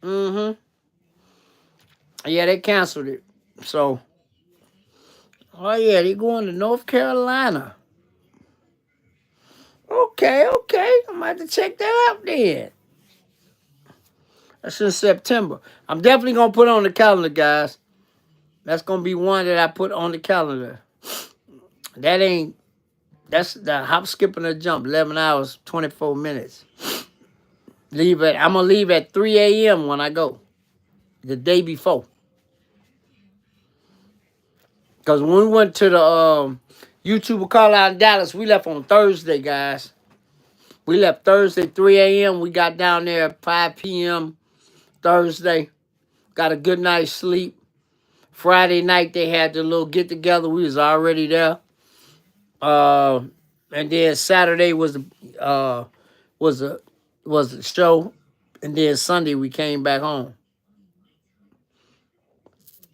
A: Mm-hmm. Yeah, they canceled it. So, oh yeah, they going to North Carolina. Okay. I might have to check that out then. That's in September. I'm definitely gonna put it on the calendar, guys. That's gonna be one that I put on the calendar. That's the hop, skip, and a jump. 11 hours, 24 minutes. I'm gonna leave at 3 a.m. when I go. The day before. Because when we went to the YouTuber call out in Dallas, we left on Thursday, guys. We left Thursday, 3 a.m. We got down there at 5 p.m. Thursday. Got a good night's sleep. Friday night, they had the little get-together. We was already there. And then Saturday was the show. And then Sunday, we came back home.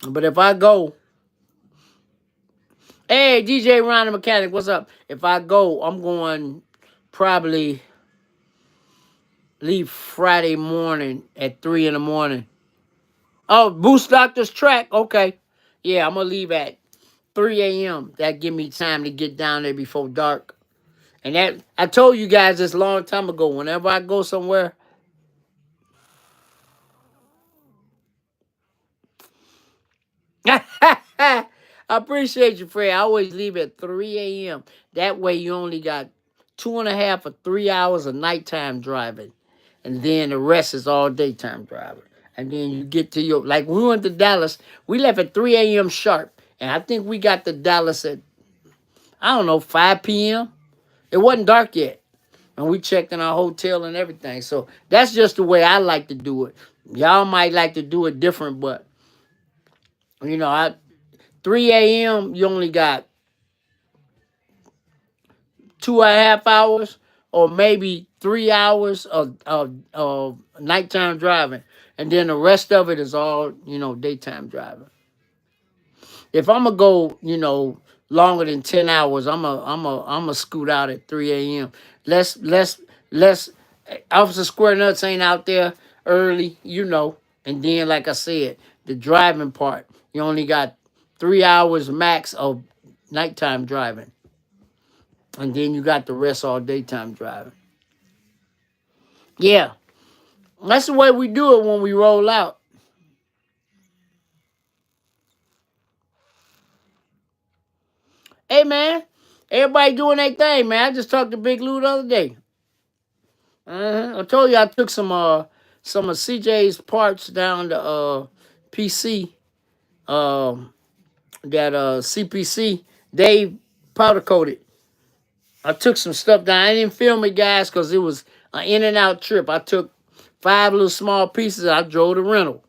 A: But if I go... Hey, DJ Ron the Mechanic, what's up? If I go, I'm going probably leave Friday morning at 3 in the morning. Oh, Boost Doctor's track. Okay. Yeah, I'm going to leave at 3 a.m. That give me time to get down there before dark. And that I told you guys this a long time ago. Whenever I go somewhere, I appreciate you, Fred. I always leave at 3 a.m. That way you only got 2.5 or 3 hours of nighttime driving. And then the rest is all daytime driving. And then you get to like we went to Dallas, we left at 3 a.m. sharp. And I think we got to Dallas at, I don't know, 5 p.m. It wasn't dark yet. And we checked in our hotel and everything. So that's just the way I like to do it. Y'all might like to do it different, but, 3 a.m., you only got 2.5 hours or maybe 3 hours of nighttime driving. And then the rest of it is all, daytime driving. If I'm going to go, longer than 10 hours, I'm a scoot out at 3 a.m. Let's Officer Square Nuts ain't out there early, And then, like I said, the driving part, you only got 3 hours max of nighttime driving. And then you got the rest all daytime driving. Yeah. That's the way we do it when we roll out. Hey, man. Everybody doing their thing, man. I just talked to Big Lou the other day. I told you I took some of CJ's parts down to PC. That CPC. They powder coated. I took some stuff down. I didn't film it, guys, because it was an in and out trip. I took 5 little small pieces. I drove the rental.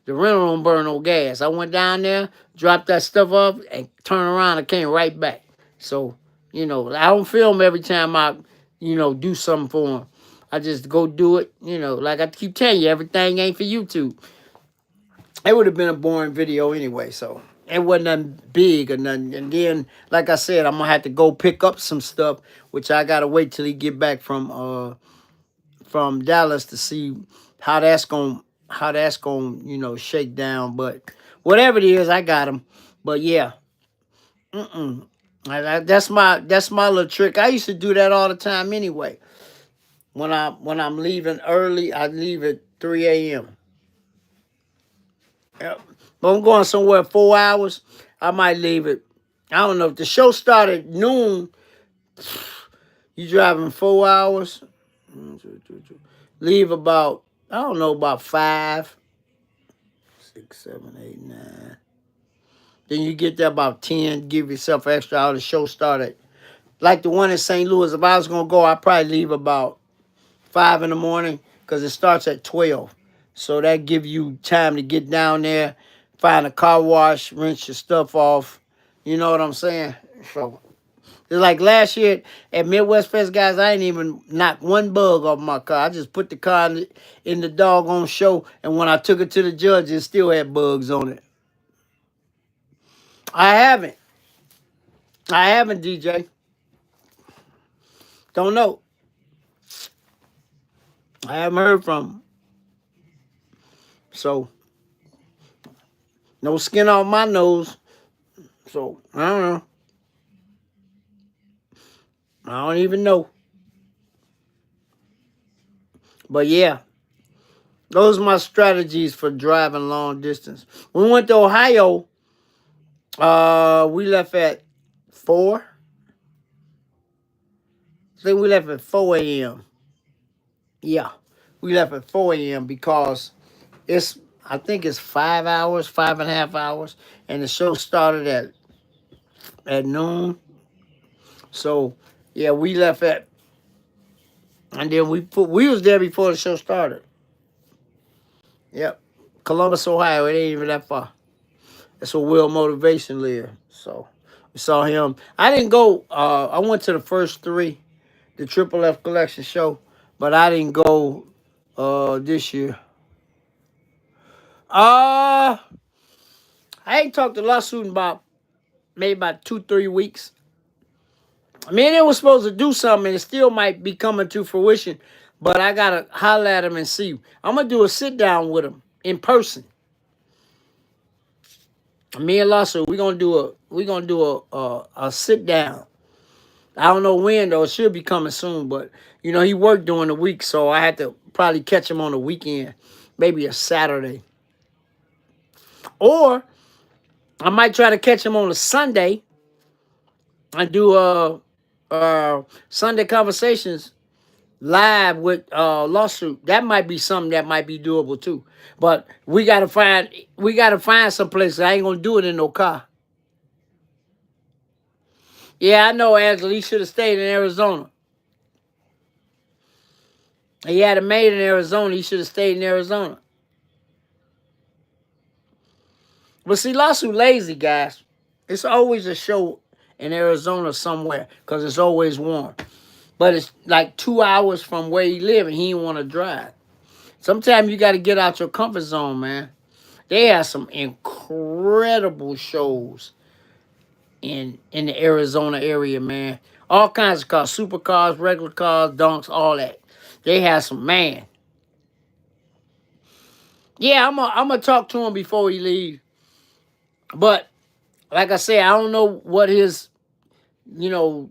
A: The rental don't burn no gas. I went down there, dropped that stuff off, and turned around and came right back. So, I don't film every time I, do something for them. I just go do it, like I keep telling you, everything ain't for YouTube. It would have been a boring video anyway, so it wasn't nothing big or nothing. And then, like I said, I'm going to have to go pick up some stuff, which I got to wait till he get back from Dallas to see how that's going to, shake down. But Whatever it is, I got them. But yeah, mm-mm. That's my little trick. I used to do that all the time anyway. When I'm leaving early, I leave at 3 a.m. Yep. But I'm going somewhere 4 hours. I might leave it. I don't know if the show started noon. You driving 4 hours. Leave about, I don't know, about 5, 6, 7, 8, 9. Then you get there about 10. Give yourself an extra hour. The show started. Like the one in St. Louis. If I was gonna go, I'd probably leave about 5 in the morning because it starts at 12. So that give you time to get down there, find a car wash, rinse your stuff off. You know what I'm saying? So it's like last year at Midwest Fest, guys, I ain't even knocked one bug off my car. I just put the car in the doggone show, and when I took it to the judge, it still had bugs on it. I haven't. I haven't, DJ. Don't know. I haven't heard from him. So, no skin off my nose. So, I don't know. I don't even know. But yeah, those are my strategies for driving long distance. When we went to Ohio, we left at 4. I think we left at 4 a.m. Yeah, we left at 4 a.m. because I think it's 5 hours, 5.5 hours, and the show started at noon. So yeah, we left and then we was there before the show started. Yep, Columbus, Ohio. It ain't even that far. That's where Will Motivation live. So we saw him. I didn't go. I went to the first 3, the Triple F Collection show, but I didn't go this year. I ain't talked to Lawsuit in maybe about 2-3 weeks. I mean, it was supposed to do something, and it still might be coming to fruition. But I gotta holler at him and see. I'm gonna do a sit down with him in person. Me and Lawsuit, we gonna do a sit down. I don't know when though. It should be coming soon, but he worked during the week, so I had to probably catch him on the weekend, maybe a Saturday, or I might try to catch him on a Sunday and do Sunday conversations live with Lawsuit. That might be something that might be doable too. But we gotta find some place. I ain't gonna do it in no car. Yeah, I know, Angela. He should have stayed in Arizona. He had a maid in Arizona. He should have stayed in Arizona. But see, Lawsuit lazy, guys. It's always a show in Arizona somewhere because it's always warm. But it's like 2 hours from where he live, and he didn't want to drive. Sometimes you got to get out your comfort zone, man. They have some incredible shows in the Arizona area, man. All kinds of cars, supercars, regular cars, donks, all that. They have some, man. Yeah, I'm gonna talk to him before he leaves. But like I said, I don't know you know,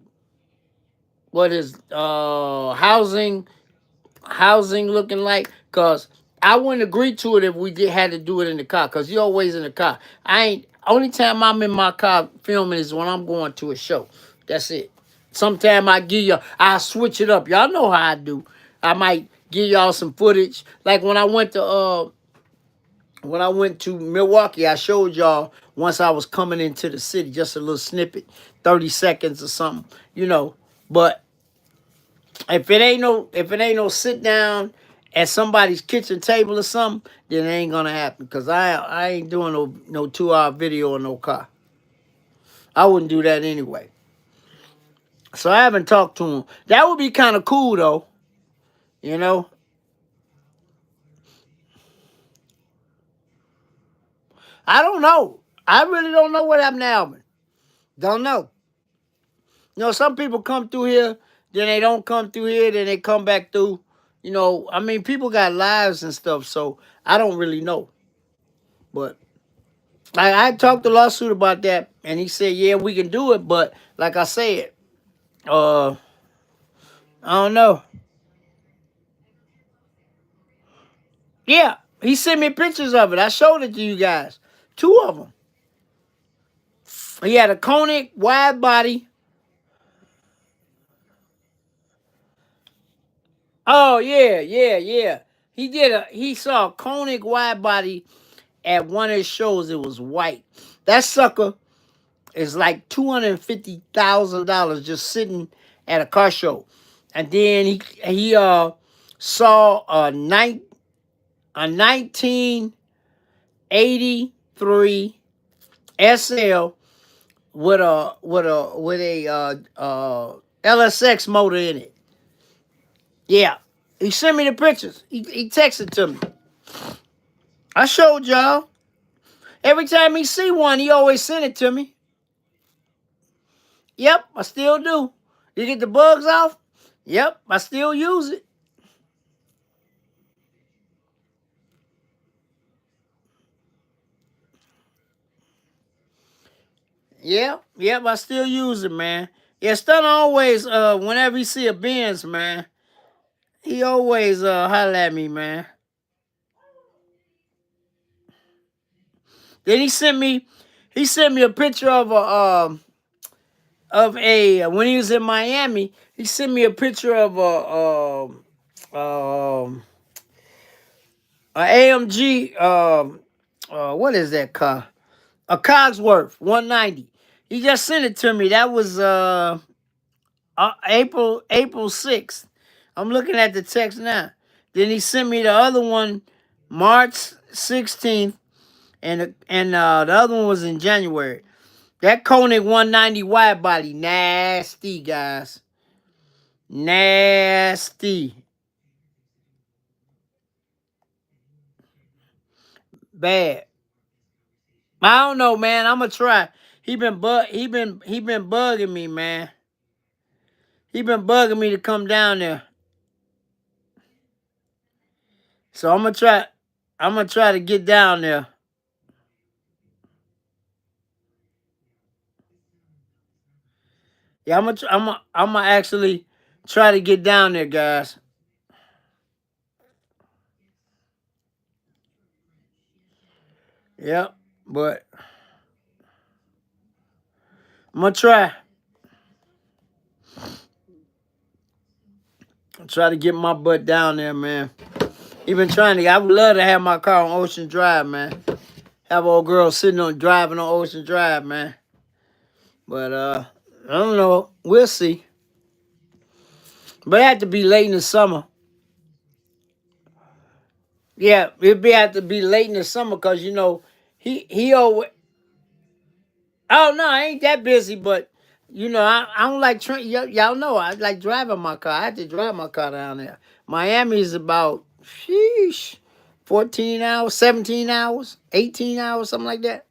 A: what his housing looking like, cause I wouldn't agree to it if we had to do it in the car, cause you're always in the car. Only time I'm in my car filming is when I'm going to a show. That's it. Sometime I switch it up. Y'all know how I do. I might give y'all some footage. Like when I went to Milwaukee, I showed y'all once I was coming into the city, just a little snippet, 30 seconds or something, But if it ain't no sit down at somebody's kitchen table or something, then it ain't gonna happen. Cause I ain't doing no 2-hour video in no car. I wouldn't do that anyway. So I haven't talked to him. That would be kind of cool though, you know. I don't know. I really don't know what happened to Alvin. Don't know. Some people come through here, then they don't come through here, then they come back through. I mean, people got lives and stuff, so I don't really know. But I talked to Lawsuit about that, and he said, "Yeah, we can do it, but like I said, uh, I don't know." Yeah, he sent me pictures of it. I showed it to you guys. Two of them. He had a conic wide body. Oh yeah, yeah, yeah. He saw a conic wide body at one of his shows. It was white. That sucker is like $250,000 just sitting at a car show. And then he saw a 1983 SL with a LSX motor in it. Yeah. He sent me the pictures. He texted to me. I showed y'all. Every time he see one, he always send it to me. Yep, I still do. You get the bugs off? Yep, I still use it. Yep, I still use it, man. Yeah, Stun always, whenever he see a Benz, man, he always holler at me, man. Then he sent me a picture of a when he was in Miami. He sent me a picture of a AMG. What is that car? A Cogsworth 190. He just sent it to me. That was April 6th. I'm looking at the text now. Then he sent me the other one March 16th, and the other one was in January. That Koenig 190 wide body, nasty, guys. Nasty. Bad. I don't know, man. I'ma try. He been bugging me, man. He been bugging me to come down there. So I'm gonna try to get down there. Yeah, I'm gonna actually try to get down there, guys. Yep, but I'm gonna try to get my butt down there, man. Even trying to, I would love to have my car on Ocean Drive, man. Have old girl sitting on driving on Ocean Drive, man. But I don't know. We'll see. But it had to be late in the summer. Yeah, have to be late in the summer because he always. Oh no, I ain't that busy, but I don't like y'all know I like driving my car. I had to drive my car down there. Miami is about sheesh, 14 hours, 17 hours, 18 hours, something like that.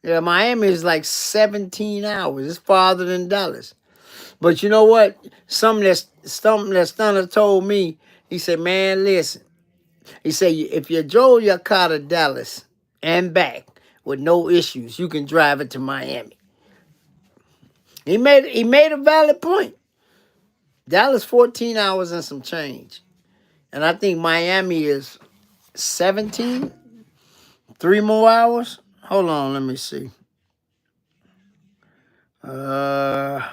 A: Yeah, Miami is like 17 hours. It's farther than Dallas. But you know what? Something that Stunner told me. He said, "Man, listen." He said, "If you drove your car to Dallas and back with no issues, you can drive it to Miami." He made a valid point. Dallas 14 hours and some change. And I think Miami is 17, 3 more hours. Hold on, let me see. Uh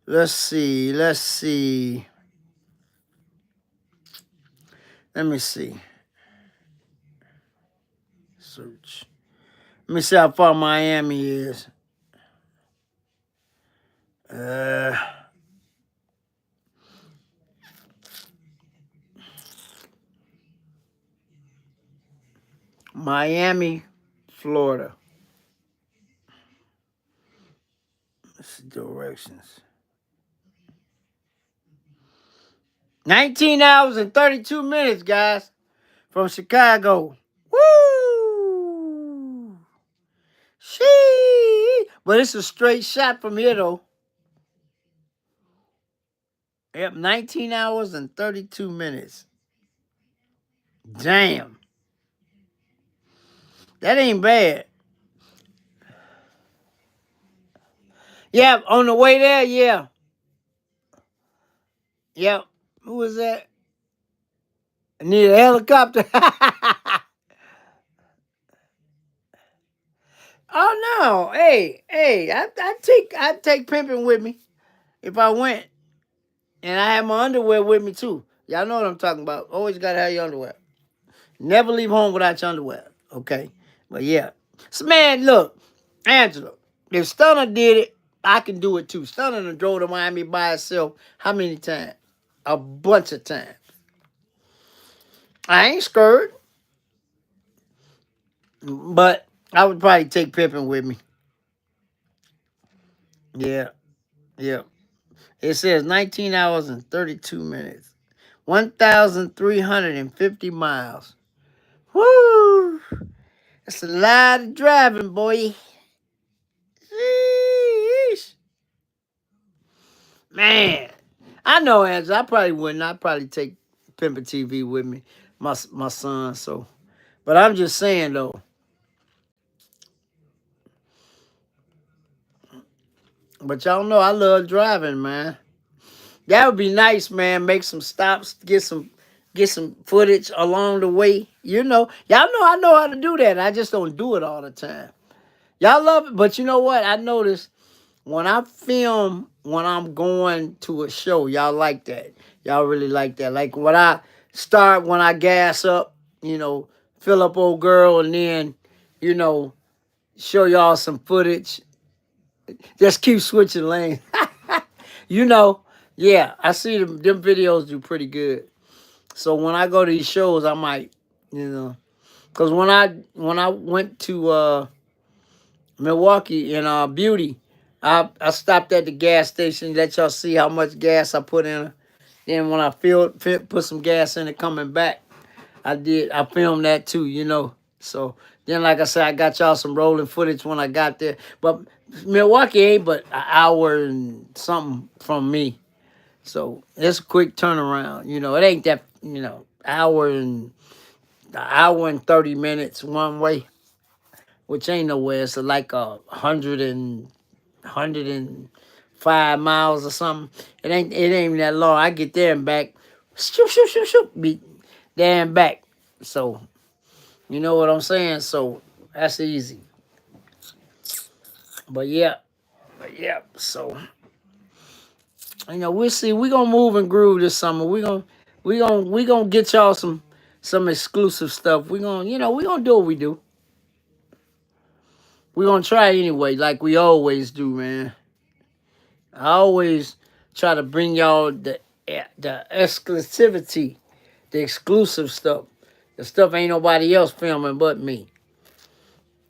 A: let's see. Let me see. Search. Let me see how far Miami is. Uh Miami, Florida. Let's see directions. 19 hours and 32 minutes, guys, from Chicago. Woo! Shee! But it's a straight shot from here, though. Yep, 19 hours and 32 minutes. Damn. That ain't bad. Yeah, on the way there, yeah. Yep. Who was that? I need a helicopter. Oh no. Hey, I take pimping with me if I went. And I have my underwear with me too. Y'all know what I'm talking about. Always gotta have your underwear. Never leave home without your underwear. Okay? But yeah. So man, look, Angela, if Stunner did it, I can do it too. Stunner done drove to Miami by herself how many times? A bunch of times. I ain't scared, but I would probably take Pippin with me. Yeah, yeah. It says 19 hours and 32 minutes. 1,350 miles. Woo! That's a lot of driving, boy. Sheesh. Man. I know, Angela. I probably wouldn't. I'd probably take Pimpin' TV with me, my son. So, but I'm just saying though. But y'all know I love driving, man. That would be nice, man. Make some stops, get some footage along the way. Y'all know I know how to do that. I just don't do it all the time. Y'all love it, but you know what? I noticed when I film when I'm going to a show, y'all like that. Y'all really like that. Like when I gas up, fill up old girl, and then, you know, show y'all some footage. Just keep switching lanes. you know, yeah, I see them videos do pretty good. So when I go to these shows, I might, because when I went to Milwaukee in Beauty, I stopped at the gas station, let y'all see how much gas I put in her. Then when I put some gas in it coming back, I filmed that too. So then, like I said, I got y'all some rolling footage when I got there. But Milwaukee ain't but an hour and something from me. So it's a quick turnaround. It ain't that, hour and 30 minutes one way, which ain't nowhere. It's like 105 miles or something. It ain't even that long. I get there and back, shoot, shoot, shoot, shoot, be there and back. So you know what I'm saying. So that's easy. But yeah. So we'll see. We gonna move and groove this summer. We gonna get y'all some exclusive stuff. We gonna do what we do. We gonna try anyway, like we always do, man. I always try to bring y'all the exclusivity, the exclusive stuff. The stuff ain't nobody else filming but me.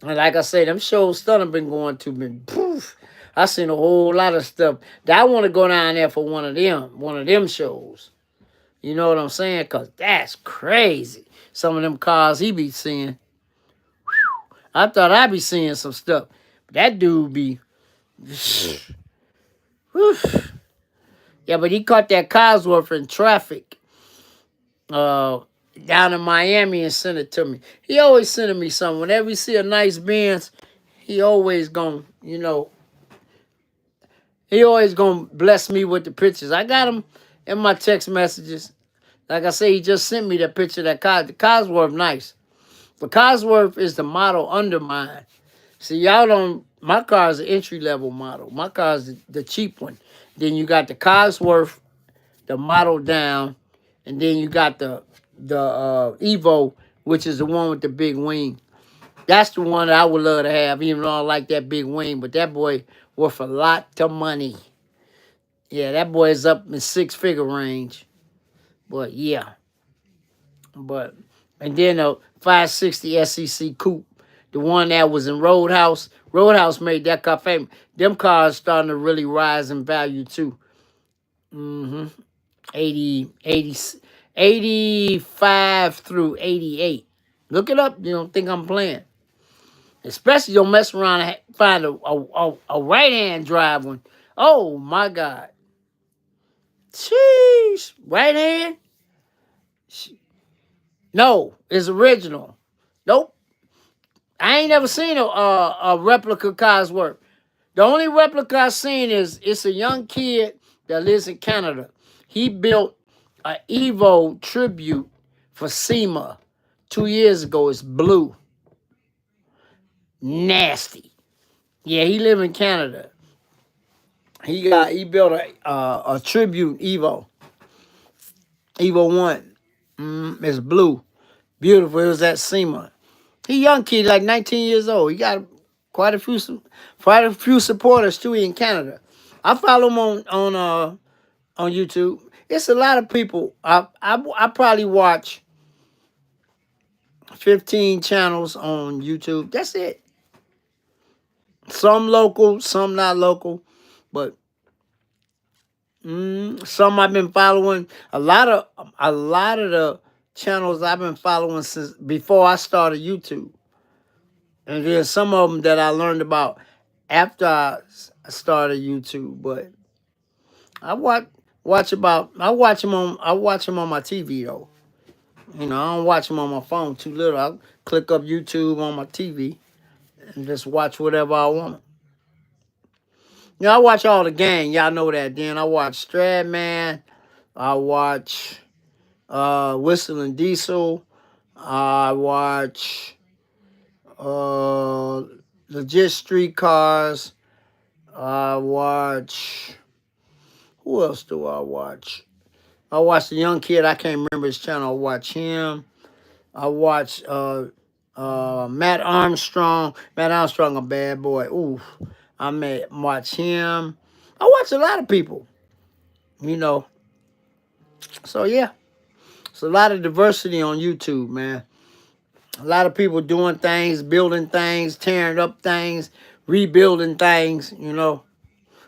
A: And like I say, them shows Stunner been going to, poof. I seen a whole lot of stuff that I want to go down there for one of them shows. You know what I'm saying? Cause that's crazy. Some of them cars he be seeing. I thought I'd be seeing some stuff. But that dude be, whew. Yeah, but he caught that Cosworth in traffic uh, down in Miami and sent it to me. He always sending me something. Whenever he see a nice Benz, he always gonna bless me with the pictures. I got him in my text messages. Like I say, he just sent me that picture of that car. The Cosworth nice. The Cosworth is the model under mine. See, y'all don't. My car is an entry level model. My car is the cheap one. Then you got the Cosworth, the model down, and then you got the Evo, which is the one with the big wing. That's the one that I would love to have, even though I like that big wing. But that boy worth a lot of money. Yeah, that boy is up in six-figure range. But yeah, but and then the 560 SEC coupe, the one that was in Roadhouse. Roadhouse made that car famous. Them cars starting to really rise in value too. Mm-hmm. 85 through 88. Look it up. You don't think I'm playing. Especially don't mess around and find a right-hand drive one. Oh, my God. Sheesh. Right hand? No, it's original. Nope. I ain't never seen a replica Cosworth. The only replica I seen is it's a young kid that lives in Canada. He built an Evo tribute for SEMA 2 years ago. It's blue, nasty. Yeah, he live in Canada. He built a tribute Evo one. It's blue, beautiful. It was at SEMA. He young kid, like 19 years old. He got quite a few supporters too in Canada. I follow him on YouTube. It's a lot of people. I probably watch 15 channels on YouTube. That's it. Some local, some not local, but some I've been following. A lot of the channels I've been following since before I started YouTube. And there's some of them that I learned about after started YouTube. But I watch them on my TV though. You know, I don't watch them on my phone too little. I click up YouTube on my TV and just watch whatever I want. You know, I watch all the gang. Y'all know that. Then I watch Stradman. I watch Whistle and Diesel. I watch Legit Streetcars. I watch. Who else do I watch? I watch the young kid. I can't remember his channel. I watch him. I watch Matt Armstrong. Matt Armstrong, a bad boy. Ooh, I may watch him. I watch a lot of people. You know. So yeah, it's a lot of diversity on YouTube, man. A lot of people doing things, building things, tearing up things, rebuilding things. You know.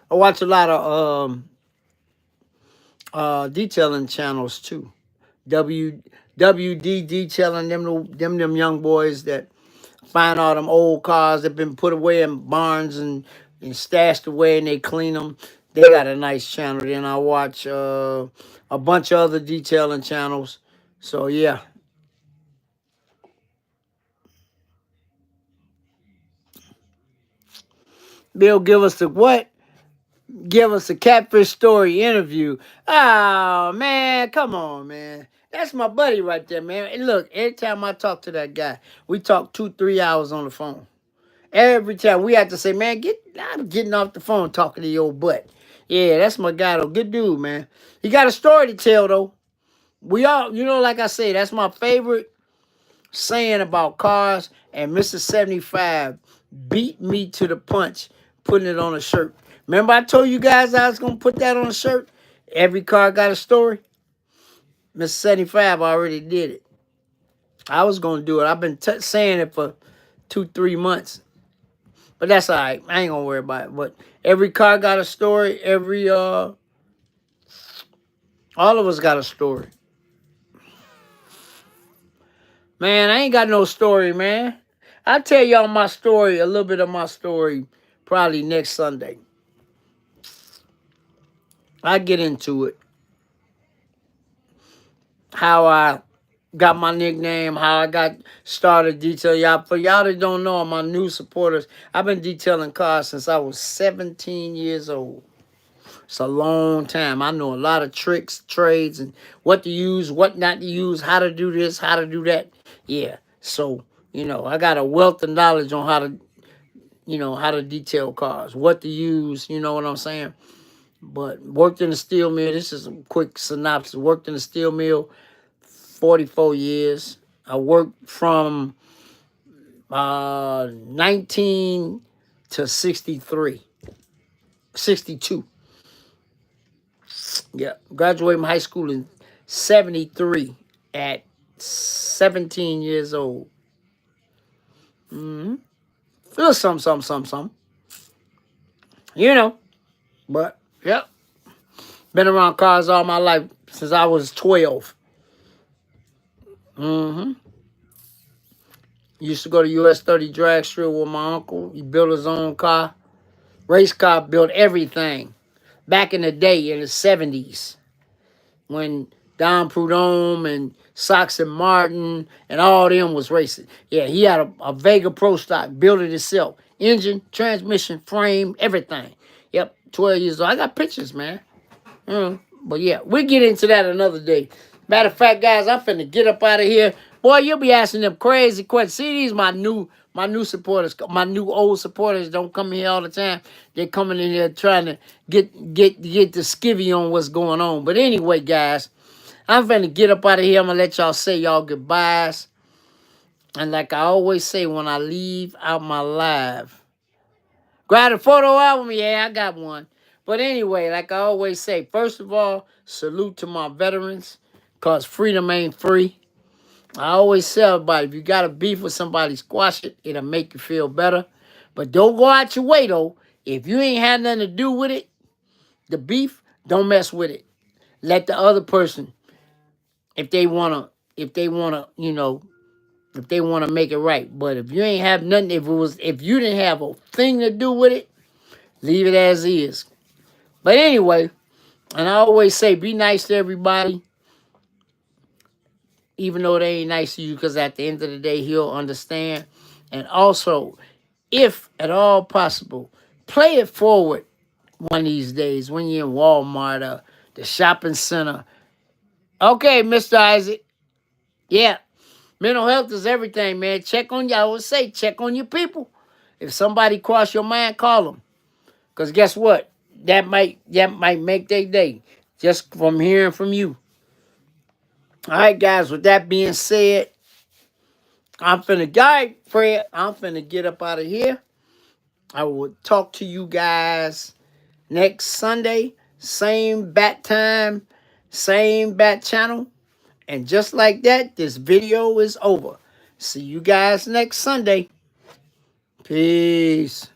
A: I watch a lot of detailing channels too. WD detailing them young boys that find all them old cars that been put away in barns and stashed away and they clean them. They got a nice channel. Then I watch a bunch of other detailing channels. So yeah. Bill, give us the what? Give us a Catfish Story interview. Oh, man, come on, man. That's my buddy right there, man. And look, every time I talk to that guy, we talk 2-3 hours on the phone. Every time we have to say, man, I'm getting off the phone talking to your butt. Yeah, that's my guy, though. Good dude, man. He got a story to tell, though. We all, you know, like I say, that's my favorite saying about cars. And Mr. 75 beat me to the punch, putting it on a shirt. Remember I told you guys I was going to put that on a shirt? Every car got a story. Mr. 75 already did it. I was going to do it. I've been saying it for 2-3 months. But that's all right. I ain't going to worry about it. But every car got a story. All of us got a story. Man, I ain't got no story, man. I'll tell y'all my story, a little bit of my story, probably next Sunday. I get into it. How I got my nickname, how I got started detailing. Y'all, for y'all that don't know, my new supporters, I've been detailing cars since I was 17 years old. It's a long time. I know a lot of tricks, trades, and what to use, what not to use, how to do this, how to do that. Yeah. So, you know, I got a wealth of knowledge on how to detail cars, what to use, you know what I'm saying? But worked in the steel mill. This is a quick synopsis. Worked in the steel mill 44 years. I worked from 19 to 63. 62. Yeah. Graduated from high school in 73 at 17 years old. Mm-hmm. A little something. You know. But, yep. Been around cars all my life since I was 12. Mm-hmm. Used to go to US 30 drag strip with my uncle. He built his own car. Race car, built everything. Back in the day, in the 70s, when Don Prudhomme and Sox and Martin and all them was racing. Yeah, he had a Vega Pro stock, built it himself. Engine, transmission, frame, everything. Yep, 12 years old. I got pictures, man. But yeah, we'll get into that another day. Matter of fact, guys, I'm finna get up out of here. Boy, you'll be asking them crazy questions. See, these my new supporters, my new old supporters don't come here all the time. They're coming in here trying to get the skivvy on what's going on. But anyway, guys, I'm finna get up out of here. I'm gonna let y'all say y'all goodbyes. And like I always say when I leave out my live, grab a photo album. Yeah, I got one. But anyway, like I always say, first of all, salute to my veterans, because freedom ain't free. I always tell everybody, if you got a beef with somebody, squash it. It'll make you feel better. But don't go out your way, though. If you ain't had nothing to do with it, the beef, don't mess with it. Let the other person, if they wanna, if they wanna make it right. But if you ain't have nothing, if you didn't have a thing to do with it, leave it as is. But anyway, and I always say, be nice to everybody, even though they ain't nice to you, because at the end of the day, he'll understand. And also, if at all possible, play it forward one of these days when you're in Walmart or the shopping center. Okay, Mr. Isaac. Yeah, mental health is everything, man. Check on, I always say, check on your people. If somebody cross your mind, call them. Because guess what? That might make their day just from hearing from you. All right, guys, with that being said, I'm finna get up out of here. I will talk to you guys next Sunday. Same bat time, same bat channel. And just like that, this video is over. See you guys next Sunday. Peace.